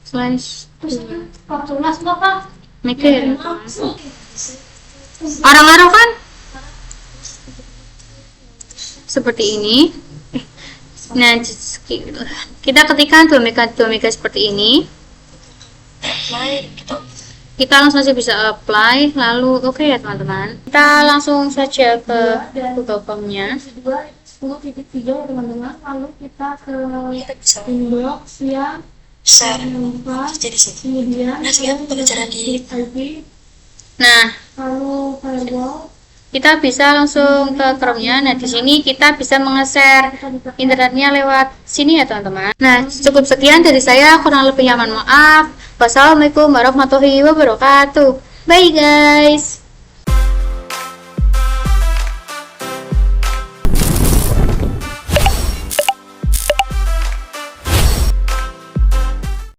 slash waktu las Bapak. mega ya. Orang-orang kan seperti ini. Nah, kita ketikkan 2 mega seperti ini. Lain Kita langsung saja bisa apply, lalu oke ya teman-teman. Kita langsung saja ke Google Form-nya. Kedua 10.3 ya teman-teman. Lalu kita ke kita bisa inbox yang share lupa. jadi sini. Kemudian Nah, sekarang pelajaran di IP, Nah, lalu firewall. kita bisa langsung ke Chrome-nya. Nah, di sini kita bisa menge-share internetnya lewat sini ya teman-teman. Nah, cukup sekian dari saya, kurang lebihnya mohon maaf. Wassalamualaikum warahmatullahi wabarakatuh. Bye guys.